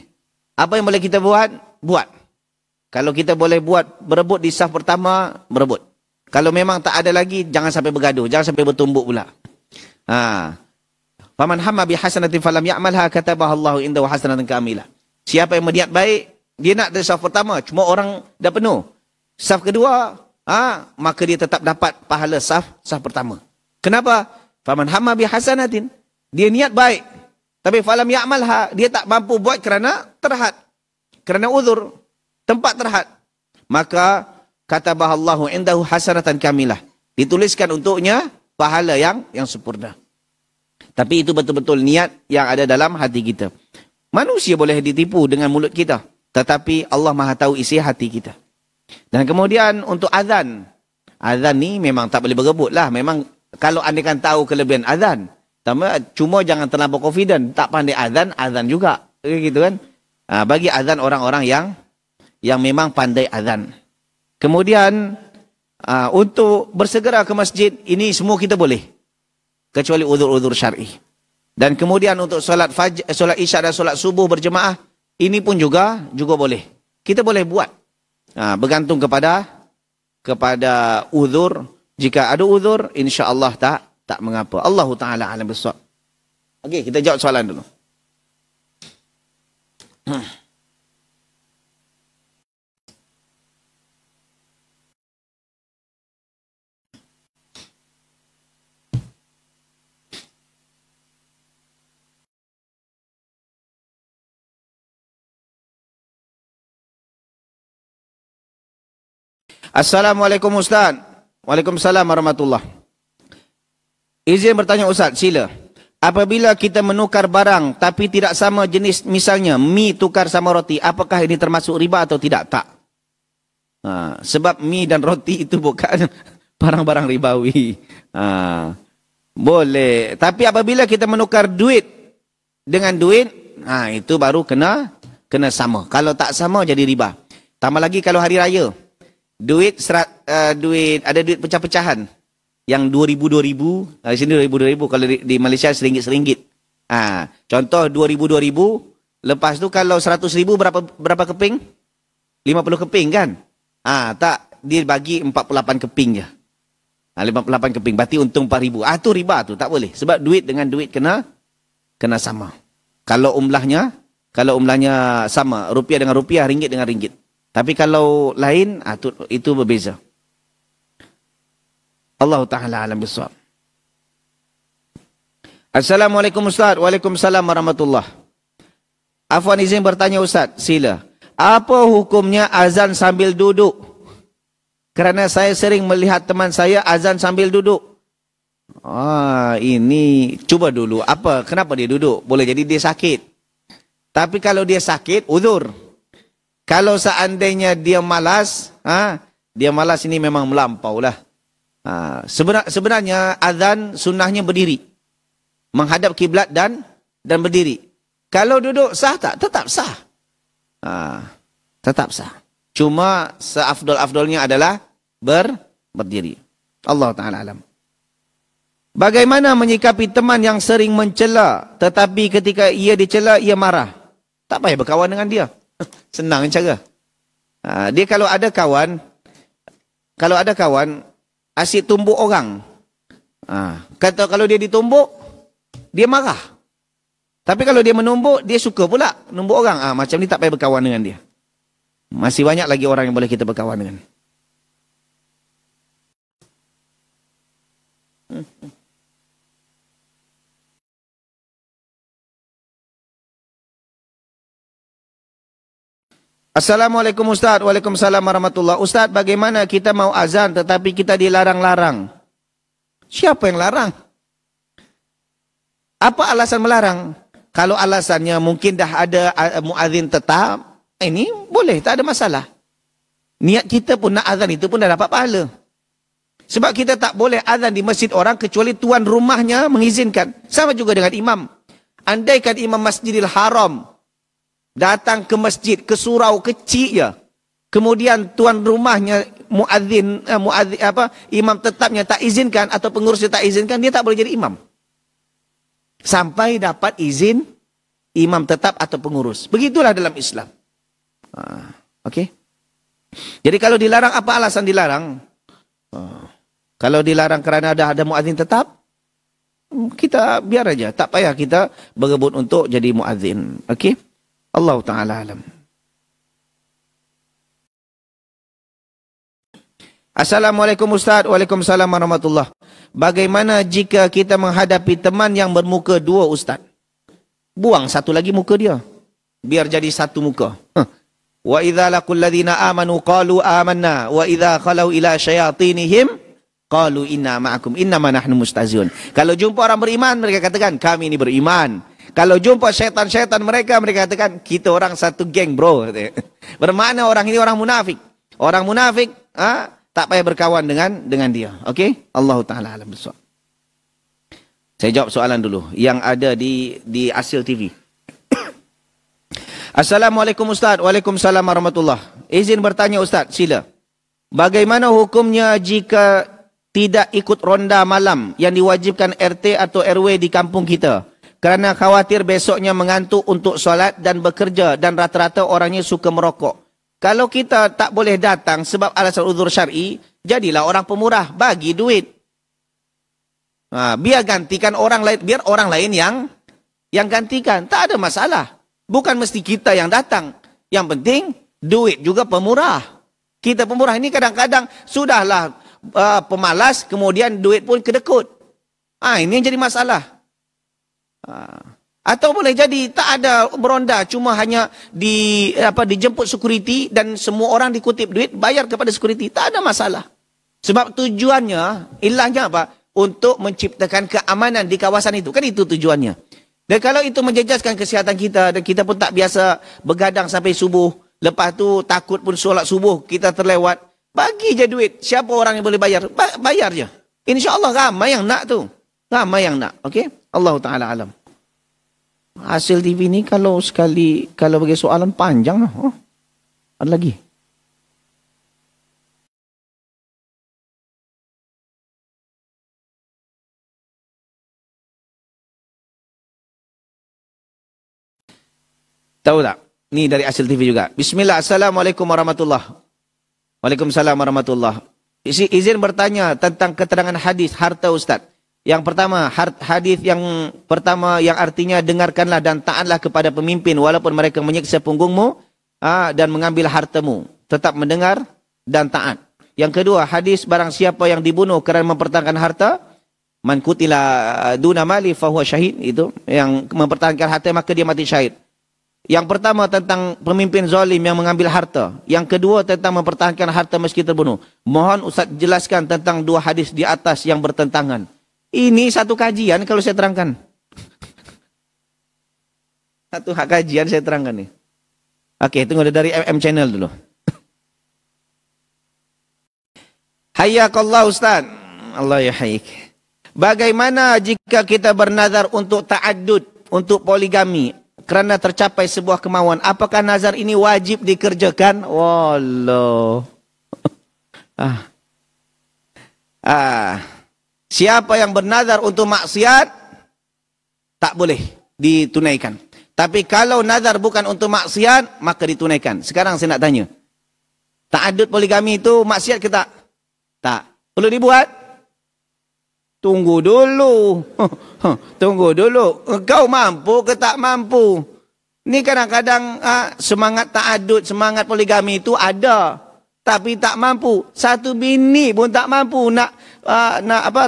Speaker 1: apa yang boleh kita buat? Buat. Kalau kita boleh buat, berebut di saf pertama, berebut. Kalau memang tak ada lagi, jangan sampai bergaduh. Jangan sampai bertumbuk pula. Faman hamma bi hasanatin falam ya'malha katabaha Allahu indahu hasanatan kamilah. Siapa yang berniat baik, dia nak dari saf pertama, cuma orang dah penuh. Saf kedua, maka dia tetap dapat pahala saf pertama. Kenapa? Faman hamma bi hasanatin. Dia niat baik, tapi falam ya'malha, dia tak mampu buat kerana terhad. Kerana uzur, tempat terhad. Maka katabaha Allahu indahu hasanatan kamilah. Dituliskan untuknya pahala yang sempurna. Tapi itu betul-betul niat yang ada dalam hati kita. Manusia boleh ditipu dengan mulut kita, tetapi Allah Maha tahu isi hati kita. Dan kemudian untuk azan. Azan ni memang tak boleh berebut lah. Memang kalau anda kan tahu kelebihan azan. Cuma jangan terlalu confident. Tak pandai azan juga. Gitu kan. Bagi azan orang-orang yang memang pandai azan. Kemudian untuk bersegera ke masjid, ini semua kita boleh. Kecuali uzur-uzur syar'i. Dan kemudian untuk solat isyak dan solat subuh berjemaah, ini pun juga boleh. Kita boleh buat. Bergantung kepada uzur. Jika ada uzur, insya-Allah tak mengapa. Allahu taala alam bissawab. Okey, kita jawab soalan dulu. Assalamualaikum Ustaz. Waalaikumsalam warahmatullahi. Izin bertanya Ustaz, sila. Apabila kita menukar barang tapi tidak sama jenis, misalnya mi tukar sama roti, apakah ini termasuk riba atau tidak? Tak. Sebab mi dan roti itu bukan barang-barang ribawi. Boleh. Tapi apabila kita menukar duit dengan duit, itu baru kena sama. Kalau tak sama jadi riba. Tambah lagi kalau hari raya. Ada duit pecah-pecahan. Yang 2,000, di sini 2,000, kalau di Malaysia RM1. Contoh 2,000, lepas tu kalau 100,000 berapa keping? 50 keping kan? Tak, dia bagi 48 keping je. 58 keping, berarti untung 4,000. Tu riba tu, tak boleh. Sebab duit dengan duit kena sama. Kalau umlahnya sama, rupiah dengan rupiah, ringgit dengan ringgit. Tapi kalau lain, itu berbeza. Allah Ta'ala alam bisawab. Assalamualaikum Ustaz. Waalaikumsalam warahmatullahi. Afwan, izin bertanya Ustaz, sila. Apa hukumnya azan sambil duduk? Kerana saya sering melihat teman saya azan sambil duduk. Ini cuba dulu. Kenapa dia duduk? Boleh jadi dia sakit. Tapi kalau dia sakit, uzur. Kalau seandainya dia malas, ini memang melampau lah. Sebenarnya azan sunnahnya berdiri, menghadap kiblat dan berdiri. Kalau duduk sah tak? Tetap sah. Tetap sah. Cuma seafdol-afdolnya adalah berdiri. Allah Ta'ala alam. Bagaimana menyikapi teman yang sering mencela, tetapi ketika ia dicela ia marah? Tak payah berkawan dengan dia. Senang cara. Dia kalau ada kawan asyik tumbuk orang. Kalau dia ditumbuk, dia marah. Tapi kalau dia menumbuk, dia suka pula numbuk orang. Macam ni tak payah berkawan dengan dia. Masih banyak lagi orang yang boleh kita berkawan dengan. Assalamualaikum Ustaz. Waalaikumsalam warahmatullahi. Ustaz, bagaimana kita mau azan tetapi kita dilarang-larang? Siapa yang larang? Apa alasan melarang? Kalau alasannya mungkin dah ada muadzin tetap, ini boleh, tak ada masalah. Niat kita pun nak azan itu pun dah dapat pahala. Sebab kita tak boleh azan di masjid orang kecuali tuan rumahnya mengizinkan. Sama juga dengan imam. Andaikan imam Masjidil Haram datang ke masjid, ke surau kecil je. Kemudian tuan rumahnya, imam tetapnya tak izinkan atau pengurusnya tak izinkan, dia tak boleh jadi imam. Sampai dapat izin imam tetap atau pengurus. Begitulah dalam Islam. Okey. Jadi kalau dilarang, apa alasan dilarang? Kalau dilarang kerana ada muadzin tetap, kita biar aja. Tak payah kita berebut untuk jadi muadzin. Okey. Allah Ta'ala alam. Assalamualaikum Ustaz. Waalaikumsalam warahmatullahi. Bagaimana jika kita menghadapi teman yang bermuka dua Ustaz? Buang satu lagi muka dia. Biar jadi satu muka. Wa idza laqul ladzina amanu qalu amanna wa idza khalau ila syayatinihim qalu inna ma'akum innama nahnu mustahziun. Kalau jumpa orang beriman, mereka katakan kami ini beriman. Kalau jumpa syaitan-syaitan mereka katakan kita orang satu geng bro. Bermakna orang ini orang munafik. Orang munafik tak payah berkawan dengan dia. Okey? Allah Ta'ala alam bisawab. Saya jawab soalan dulu yang ada di Asil TV. Assalamualaikum Ustaz. Waalaikumsalam warahmatullahi. Izin bertanya Ustaz, sila. Bagaimana hukumnya jika tidak ikut ronda malam yang diwajibkan RT atau RW di kampung kita? Kerana khawatir besoknya mengantuk untuk solat dan bekerja dan rata-rata orangnya suka merokok. Kalau kita tak boleh datang sebab alasan uzur syar'i, jadilah orang pemurah, bagi duit. Biar gantikan orang lain, biar orang lain yang gantikan. Tak ada masalah. Bukan mesti kita yang datang. Yang penting duit juga pemurah. Kita pemurah ini kadang-kadang sudahlah pemalas, kemudian duit pun kedekut. Ini yang jadi masalah. Atau boleh jadi tak ada beronda, cuma hanya dijemput security dan semua orang dikutip duit, bayar kepada security, tak ada masalah. Sebab tujuannya, ilahnya apa? Untuk menciptakan keamanan di kawasan itu. Kan itu tujuannya. Dan kalau itu menjejaskan kesihatan kita, dan kita pun tak biasa begadang sampai subuh, lepas tu takut pun solat subuh, kita terlewat, bagi je duit. Siapa orang yang boleh bayar? Bayar je. InsyaAllah ramai yang nak tu. Ramai yang nak. Okey? Allah Ta'ala alam. Hasil TV ni kalau bagi soalan panjang lah. Oh, ada lagi. Tahu tak? Ni dari hasil TV juga. Bismillah. Assalamualaikum warahmatullahi. Waalaikumsalam warahmatullahi. Izin bertanya tentang keterangan hadis harta Ustaz. Yang pertama, hadis yang pertama yang artinya dengarkanlah dan taatlah kepada pemimpin walaupun mereka menyiksa punggungmu dan mengambil hartamu. Tetap mendengar dan taat. Yang kedua, hadis barang siapa yang dibunuh kerana mempertahankan harta, man kutila duna mali fahuwa syahid, itu yang mempertahankan harta maka dia mati syahid. Yang pertama tentang pemimpin zalim yang mengambil harta. Yang kedua tentang mempertahankan harta meski terbunuh. Mohon Ustaz jelaskan tentang dua hadis di atas yang bertentangan. Ini satu kajian kalau saya terangkan. Satu kajian saya terangkan nih. Okey, tunggu dari MM Channel dulu. Hayyakallah Ustaz. Allah ya hayyik. Bagaimana jika kita bernazar untuk ta'addud, untuk poligami, kerana tercapai sebuah kemauan, apakah nazar ini wajib dikerjakan? Wallah. Siapa yang bernazar untuk maksiat, tak boleh ditunaikan. Tapi kalau nazar bukan untuk maksiat, maka ditunaikan. Sekarang saya nak tanya. Ta'addud poligami itu maksiat ke tak? Tak. Perlu dibuat? Tunggu dulu. Tunggu dulu. Engkau mampu ke tak mampu? Ni kadang-kadang semangat ta'addud, semangat poligami itu ada. Tapi tak mampu. Satu bini pun tak mampu nak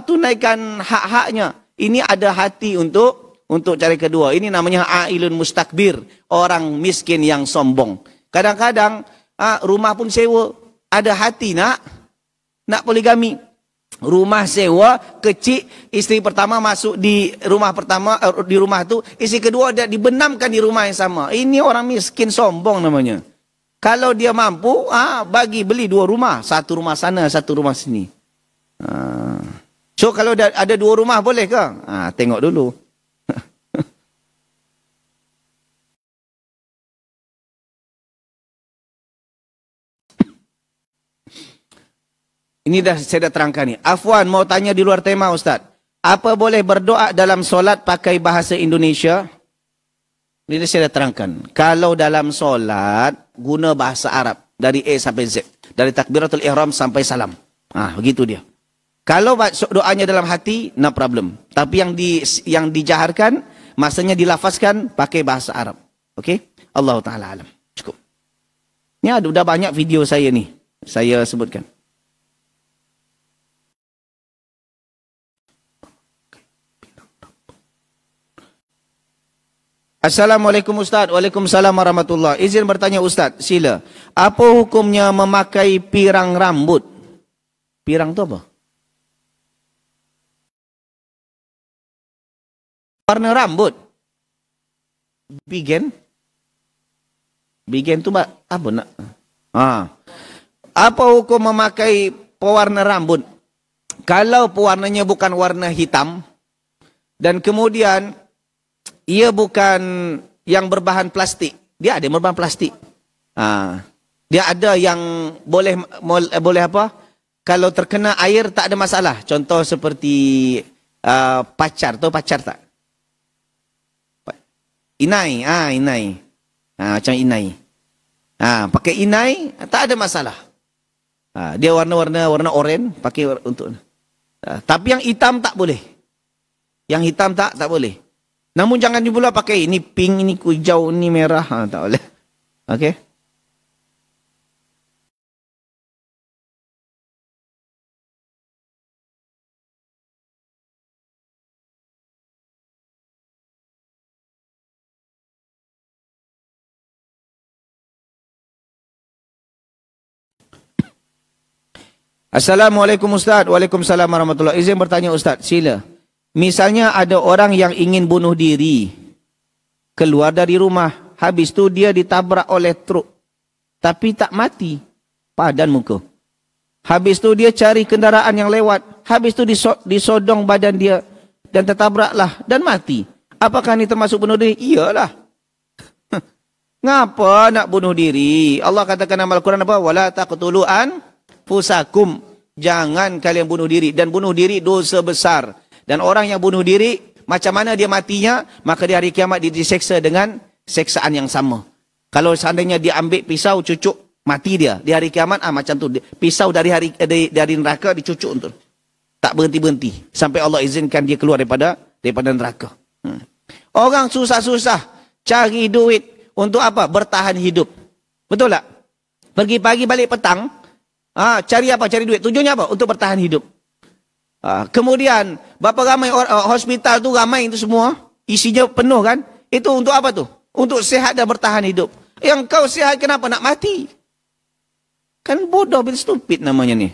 Speaker 1: tunaikan hak-haknya. Ini ada hati untuk cari kedua. Ini namanya ailun mustakbir. Orang miskin yang sombong. Kadang-kadang rumah pun sewa. Ada hati nak poligami. Rumah sewa kecil, isteri pertama masuk di rumah pertama, di rumah tu, isteri kedua dia dibenamkan di rumah yang sama. Ini orang miskin sombong namanya. Kalau dia mampu, beli dua rumah, satu rumah sana, satu rumah sini. So kalau ada dua rumah boleh ke? Tengok dulu. Ini saya dah terangkan ni. Afwan, mau tanya di luar tema Ustaz. Apa boleh berdoa dalam solat pakai bahasa Indonesia? Ini saya dah terangkan. Kalau dalam solat, guna bahasa Arab. Dari A sampai Z. Dari takbiratul ihram sampai salam. Begitu dia. Kalau doanya dalam hati, no problem. Tapi yang dijaharkan, masanya dilafazkan pakai bahasa Arab. Okey? Allah Ta'ala alam. Cukup. Ni ada banyak video saya ni. Saya sebutkan. Assalamualaikum Ustaz. Waalaikumsalam warahmatullahi. Izin bertanya Ustaz, sila. Apa hukumnya memakai pirang rambut? Pirang tu apa? Warna rambut. Bigen? Bigen tu apa nak? Apa hukum memakai pewarna rambut? Kalau pewarnanya bukan warna hitam dan kemudian ia bukan yang berbahan plastik. Dia ada yang berbahan plastik. Dia ada yang boleh apa? Kalau terkena air tak ada masalah. Contoh seperti pacar. Tahu pacar tak? Inai. Inai. Macam inai. Pakai inai tak ada masalah. Dia warna oranye pakai untuk. Tapi yang hitam tak boleh. Yang hitam tak boleh. Namun jangan pula pakai ini pink, ini hijau, ini merah. Tak boleh. Okey. Assalamualaikum Ustaz. Waalaikumsalam warahmatullahi. Izin bertanya Ustaz, sila. Misalnya ada orang yang ingin bunuh diri, keluar dari rumah, habis tu dia ditabrak oleh truk, tapi tak mati, padan muka. Habis tu dia cari kendaraan yang lewat, habis tu disodong badan dia dan tertabraklah dan mati. Apakah ini termasuk bunuh diri? Iyalah. Ngapa nak bunuh diri? Allah katakan dalam Al-Quran apa? Wala taqtulu anfusakum. Jangan kalian bunuh diri. Dan bunuh diri dosa besar. Dan orang yang bunuh diri, macam mana dia matinya? Maka di hari kiamat dia diseksa dengan seksaan yang sama. Kalau seandainya dia ambil pisau cucuk, mati dia. Di hari kiamat macam tu. Pisau dari neraka dicucuk tu. Tak berhenti-berhenti. Sampai Allah izinkan dia keluar daripada neraka. Orang susah-susah cari duit untuk apa? Bertahan hidup. Betul tak? Pergi pagi balik petang, cari apa? Cari duit. Tujuannya apa? Untuk bertahan hidup. Kemudian berapa ramai hospital tu, ramai itu semua, isinya penuh kan? Itu untuk apa tu? Untuk sihat dan bertahan hidup. Yang kau sihat kenapa nak mati? Kan bodoh bin stupid namanya ni.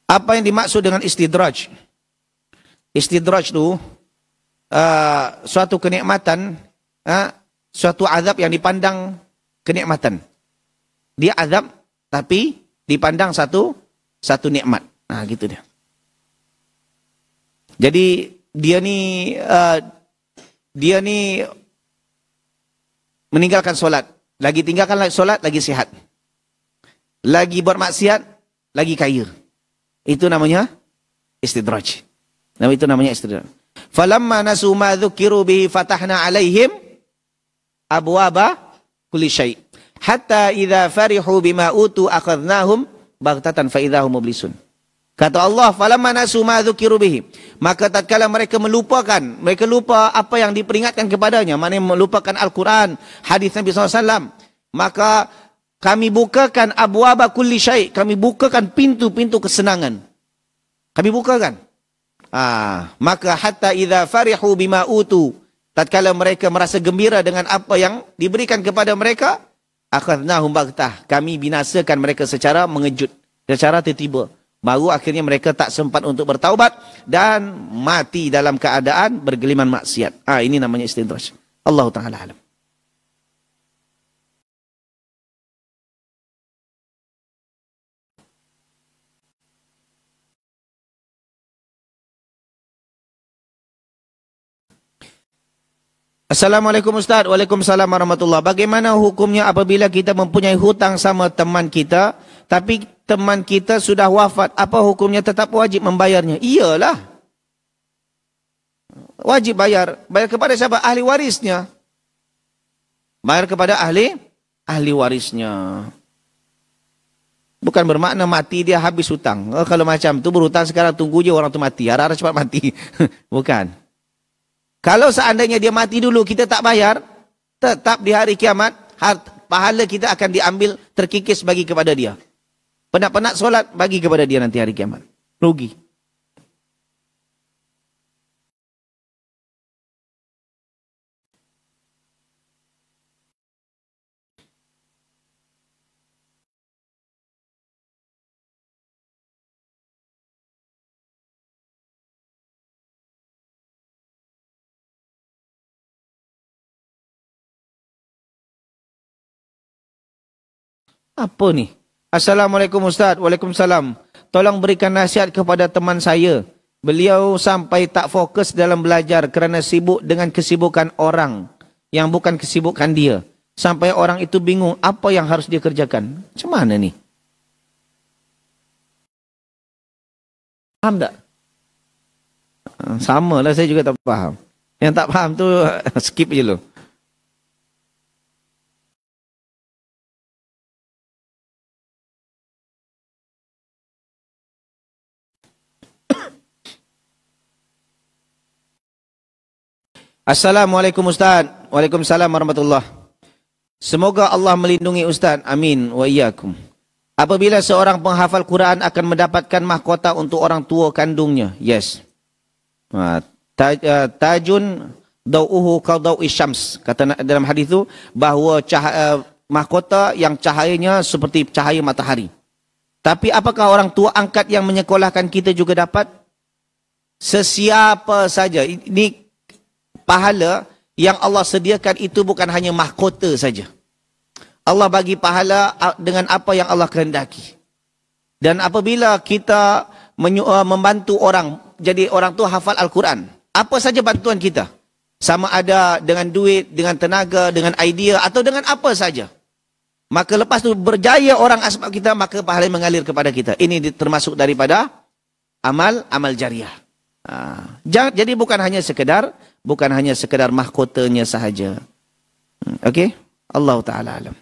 Speaker 1: Apa yang dimaksud dengan istidraj? Istidraj itu suatu kenikmatan, suatu azab yang dipandang kenikmatan. Dia azab tapi dipandang satu nikmat. Nah, gitu dia. Jadi dia ni meninggalkan solat, lagi tinggalkan solat lagi sihat. Lagi bermaksiat lagi kaya. Itu namanya istidraj. Itu namanya istidraj. Falamma nasu ma dzukiru bihi fatahna alaihim abwaba kulli syai. Hatta idza farihu bima utu akhadnahum baghtatan fa idza hum mublisun. Kata Allah, falamma nasu ma dzukiru bihi. Maka tatkala mereka lupa apa yang diperingatkan kepadanya, maknanya melupakan Al-Quran, hadis Nabi SAW, maka kami bukakan abwaba kulli syai', kami bukakan pintu-pintu kesenangan. Kami bukakan. Maka hatta idza farihu bima utu, tatkala mereka merasa gembira dengan apa yang diberikan kepada mereka, akhadnahum baghtah, kami binasakan mereka secara mengejut, secara tiba-tiba. Baru akhirnya mereka tak sempat untuk bertaubat dan mati dalam keadaan bergeliman maksiat. Ini namanya istidraj. Allah Ta'ala alam. Assalamualaikum Ustaz. Waalaikumsalam warahmatullahi. Bagaimana hukumnya apabila kita mempunyai hutang sama teman kita, tapi teman kita sudah wafat, apa hukumnya tetap wajib membayarnya? Iyalah. Wajib bayar. Bayar kepada siapa? Ahli warisnya. Bayar kepada ahli warisnya. Bukan bermakna mati dia habis hutang. Kalau macam tu berhutang sekarang, tunggu je orang tu mati. Harap-harap cepat mati. Bukan. Kalau seandainya dia mati dulu, kita tak bayar, tetap di hari kiamat, pahala kita akan diambil, terkikis bagi kepada dia. Penat-penat solat, bagi kepada dia nanti hari kiamat. Rugi. Apa ni? Assalamualaikum Ustaz. Waalaikumsalam. Tolong berikan nasihat kepada teman saya. Beliau sampai tak fokus dalam belajar kerana sibuk dengan kesibukan orang yang bukan kesibukan dia. Sampai orang itu bingung apa yang harus dia kerjakan. Macam mana ni? Faham tak? Sama lah, saya juga tak faham. Yang tak faham tu skip je dulu. Assalamualaikum Ustaz. Waalaikumsalam warahmatullahi. Semoga Allah melindungi Ustaz. Amin wa iyyakum. Apabila seorang penghafal Quran akan mendapatkan mahkota untuk orang tua kandungnya. Yes. Tajun dau'uhu qadau'i syams. Kata dalam hadis itu bahawa mahkota yang cahayanya seperti cahaya matahari. Tapi apakah orang tua angkat yang menyekolahkan kita juga dapat? Sesiapa saja. Ini pahala yang Allah sediakan itu bukan hanya mahkota saja. Allah bagi pahala dengan apa yang Allah kehendaki. Dan apabila kita membantu orang, jadi orang tu hafal Al-Quran, apa saja bantuan kita, sama ada dengan duit, dengan tenaga, dengan idea, atau dengan apa saja, maka lepas tu berjaya orang asbab kita, maka pahala mengalir kepada kita. Ini termasuk daripada amal jariah. Jadi bukan hanya sekedar mahkotanya sahaja. Okey? Allah Ta'ala alam.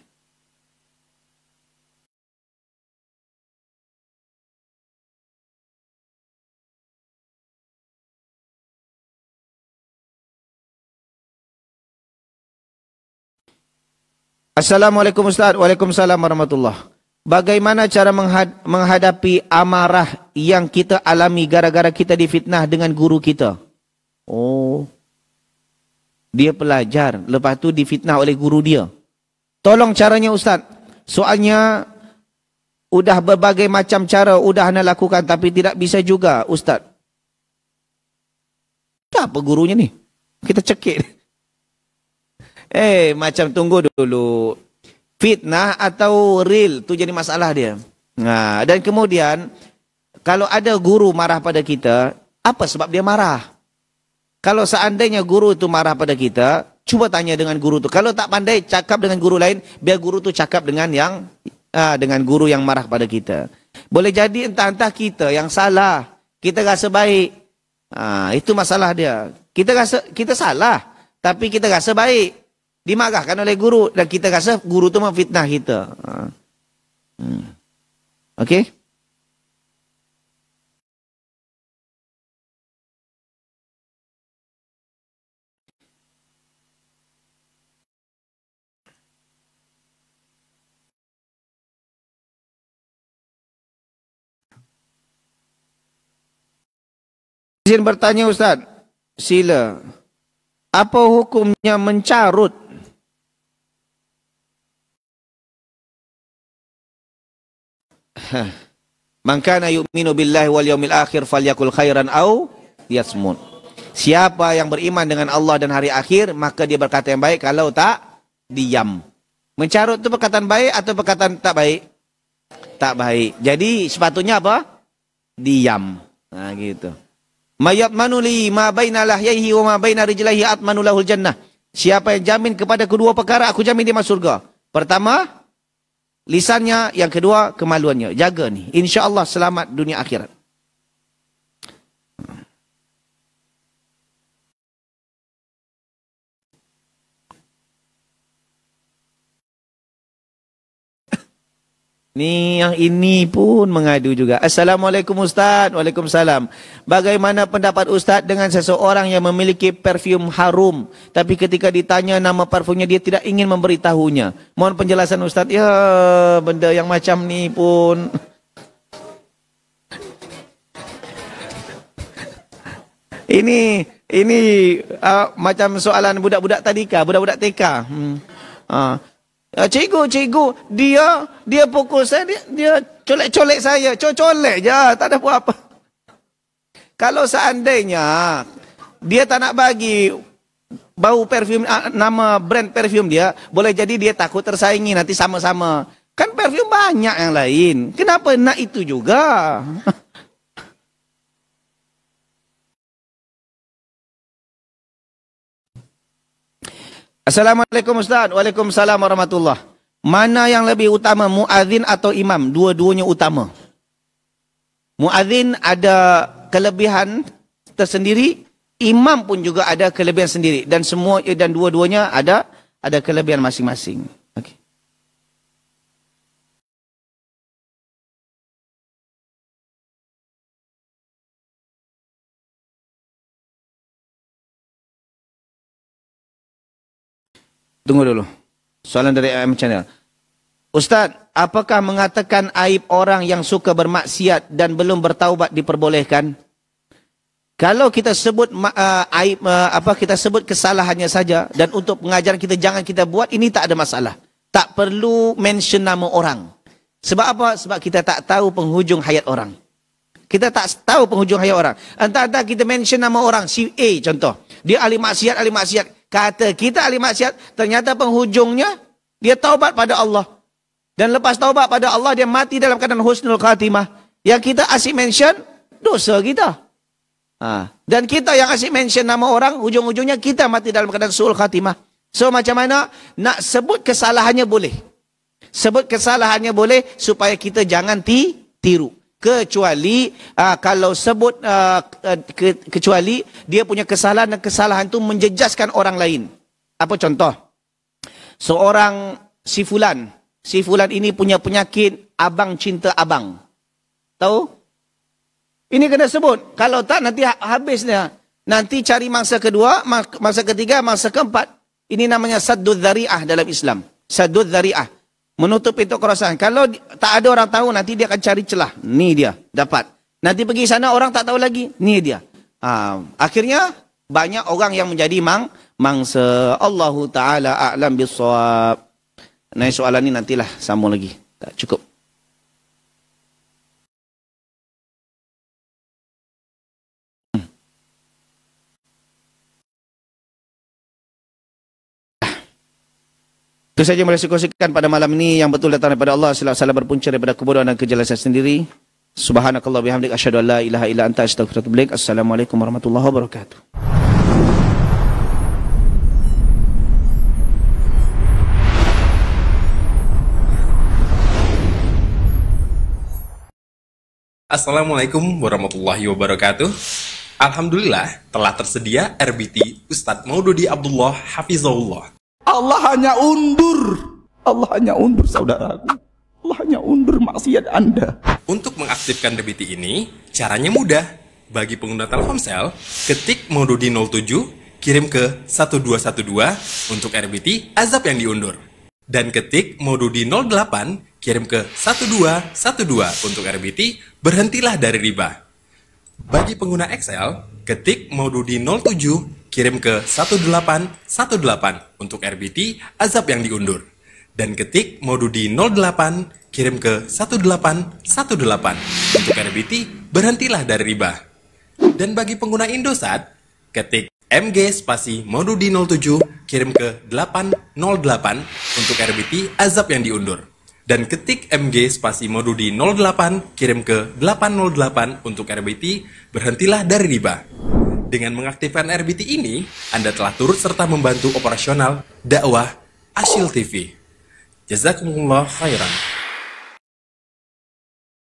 Speaker 1: Assalamualaikum Ustaz. Waalaikumsalam warahmatullahi. Bagaimana cara menghadapi amarah yang kita alami gara-gara kita difitnah dengan guru kita? Oh, dia pelajar, lepas tu difitnah oleh guru dia. Tolong caranya Ustaz. Soalnya udah berbagai macam cara udah anda lakukan tapi tidak bisa juga Ustaz. Apa gurunya ni? Kita cekik. Macam tunggu dulu. Fitnah atau real tu jadi masalah dia. Dan kemudian kalau ada guru marah pada kita, apa sebab dia marah? Kalau seandainya guru itu marah pada kita, cuba tanya dengan guru tu. Kalau tak pandai cakap dengan guru lain, biar guru tu cakap dengan dengan guru yang marah pada kita. Boleh jadi entah-entah kita yang salah, kita rasa baik. Itu masalah dia. Kita salah, tapi kita rasa baik. Dimarahkan oleh guru dan kita rasa guru tu memfitnah kita. Okey? Izin bertanya Ustaz. Sila. Apa hukumnya mencarut? Man kana yu'minu billahi wal yawmil akhir falyakul khairan aw liyasmut. Siapa yang beriman dengan Allah dan hari akhir, maka dia berkata yang baik, kalau tak, diam. Mencarut itu perkataan baik atau perkataan tak baik? Tak baik. Jadi sepatutnya apa? Diam. Gitu. Mayatmanu li ma baina lahyaihi wa ma baina rijlaihi atmanu lahul jannah. Siapa yang jamin kepada kedua perkara, aku jamin dia masuk surga. Pertama, lisannya, yang kedua, kemaluannya. Jaga ni. InsyaAllah selamat dunia akhirat. Ni yang ini pun mengadu juga. Assalamualaikum Ustaz. Waalaikumsalam. Bagaimana pendapat Ustaz dengan seseorang yang memiliki parfum harum, tapi ketika ditanya nama parfumnya dia tidak ingin memberitahunya? Mohon penjelasan Ustaz. Ya, benda yang macam ni pun. Ini macam soalan budak-budak tadika, budak-budak TK. Cikgu, dia pukul saya, dia colek-colek saya, colek je, tak ada buat apa. Kalau seandainya dia tak nak bagi bau parfum, nama brand parfum dia, boleh jadi dia takut tersaingi nanti sama-sama. Kan parfum banyak yang lain, kenapa nak itu juga? Assalamualaikum Ustaz. Waalaikumsalam warahmatullah. Mana yang lebih utama, muadzin atau imam? Dua-duanya utama. Muadzin ada kelebihan tersendiri, imam pun juga ada kelebihan sendiri, dan dua-duanya ada kelebihan masing-masing. Okey. Tunggu dulu. Soalan dari AM Channel. Ustaz, apakah mengatakan aib orang yang suka bermaksiat dan belum bertaubat diperbolehkan? Kalau kita sebut kita sebut kesalahannya saja dan untuk pengajaran kita jangan kita buat, ini tak ada masalah. Tak perlu mention nama orang. Sebab apa? Sebab kita tak tahu penghujung hayat orang. Kita tak tahu penghujung hayat orang. Entah-entah kita mention nama orang, si A contoh. Dia ahli maksiat. Kata kita ahli maksiat, ternyata penghujungnya dia taubat pada Allah. Dan lepas taubat pada Allah, dia mati dalam keadaan husnul khatimah. Yang kita asyik mention, dosa kita. Dan kita yang asyik mention nama orang, ujung-ujungnya kita mati dalam keadaan su'ul khatimah. So macam mana? Nak sebut kesalahannya boleh. Sebut kesalahannya boleh supaya kita jangan tiru. Kecuali kalau sebut kecuali dia punya kesalahan, dan kesalahan itu menjejaskan orang lain. Apa contoh? Seorang si fulan ini punya penyakit abang cinta abang. Tahu? Ini kena sebut. Kalau tak nanti habisnya. Nanti cari mangsa kedua, mangsa ketiga, mangsa keempat. Ini namanya saddud dzari'ah dalam Islam. Saddud dzari'ah. Menutup pintu kerosakan. Kalau tak ada orang tahu, nanti dia akan cari celah. Ni dia, dapat. Nanti pergi sana, orang tak tahu lagi. Ni dia. Akhirnya, banyak orang yang menjadi mangsa. Allahu Ta'ala a'lam bissawab. Nah, soalan ni nantilah sambung lagi. Tak cukup. Itu saja yang boleh saya kongsikan pada malam ini, yang betul datang daripada Allah, salah berpunca daripada kebodohan dan kejelasan sendiri. Subhanakallah bihamdik, asyhadu an la ilaha illa anta, astaghfiruka wa atubu ilaik. Assalamualaikum warahmatullahi wabarakatuh.
Speaker 4: Assalamualaikum warahmatullahi wabarakatuh. Alhamdulillah telah tersedia RBT Ustadz Maududi Abdullah Hafizahullah.
Speaker 5: Allah hanya undur saudaraku. Allah hanya undur maksiat Anda.
Speaker 4: Untuk mengaktifkan RBT ini, caranya mudah. Bagi pengguna Telkomsel, ketik Maududi 07, kirim ke 1212 untuk RBT azab yang diundur. Dan ketik Maududi 08, kirim ke 1212 untuk RBT berhentilah dari riba. Bagi pengguna Excel, ketik Maududi 07, kirim ke 1818 untuk RBT azab yang diundur. Dan ketik Maududi 08, kirim ke 1818 untuk RBT berhentilah dari riba. Dan bagi pengguna Indosat, ketik MG spasi Maududi 07, kirim ke 808 untuk RBT azab yang diundur. Dan ketik MG spasi Maududi 08, kirim ke 808 untuk RBT berhentilah dari riba. Dengan mengaktifkan RBT ini, Anda telah turut serta membantu operasional dakwah Asyil TV. Jazakumullah khairan.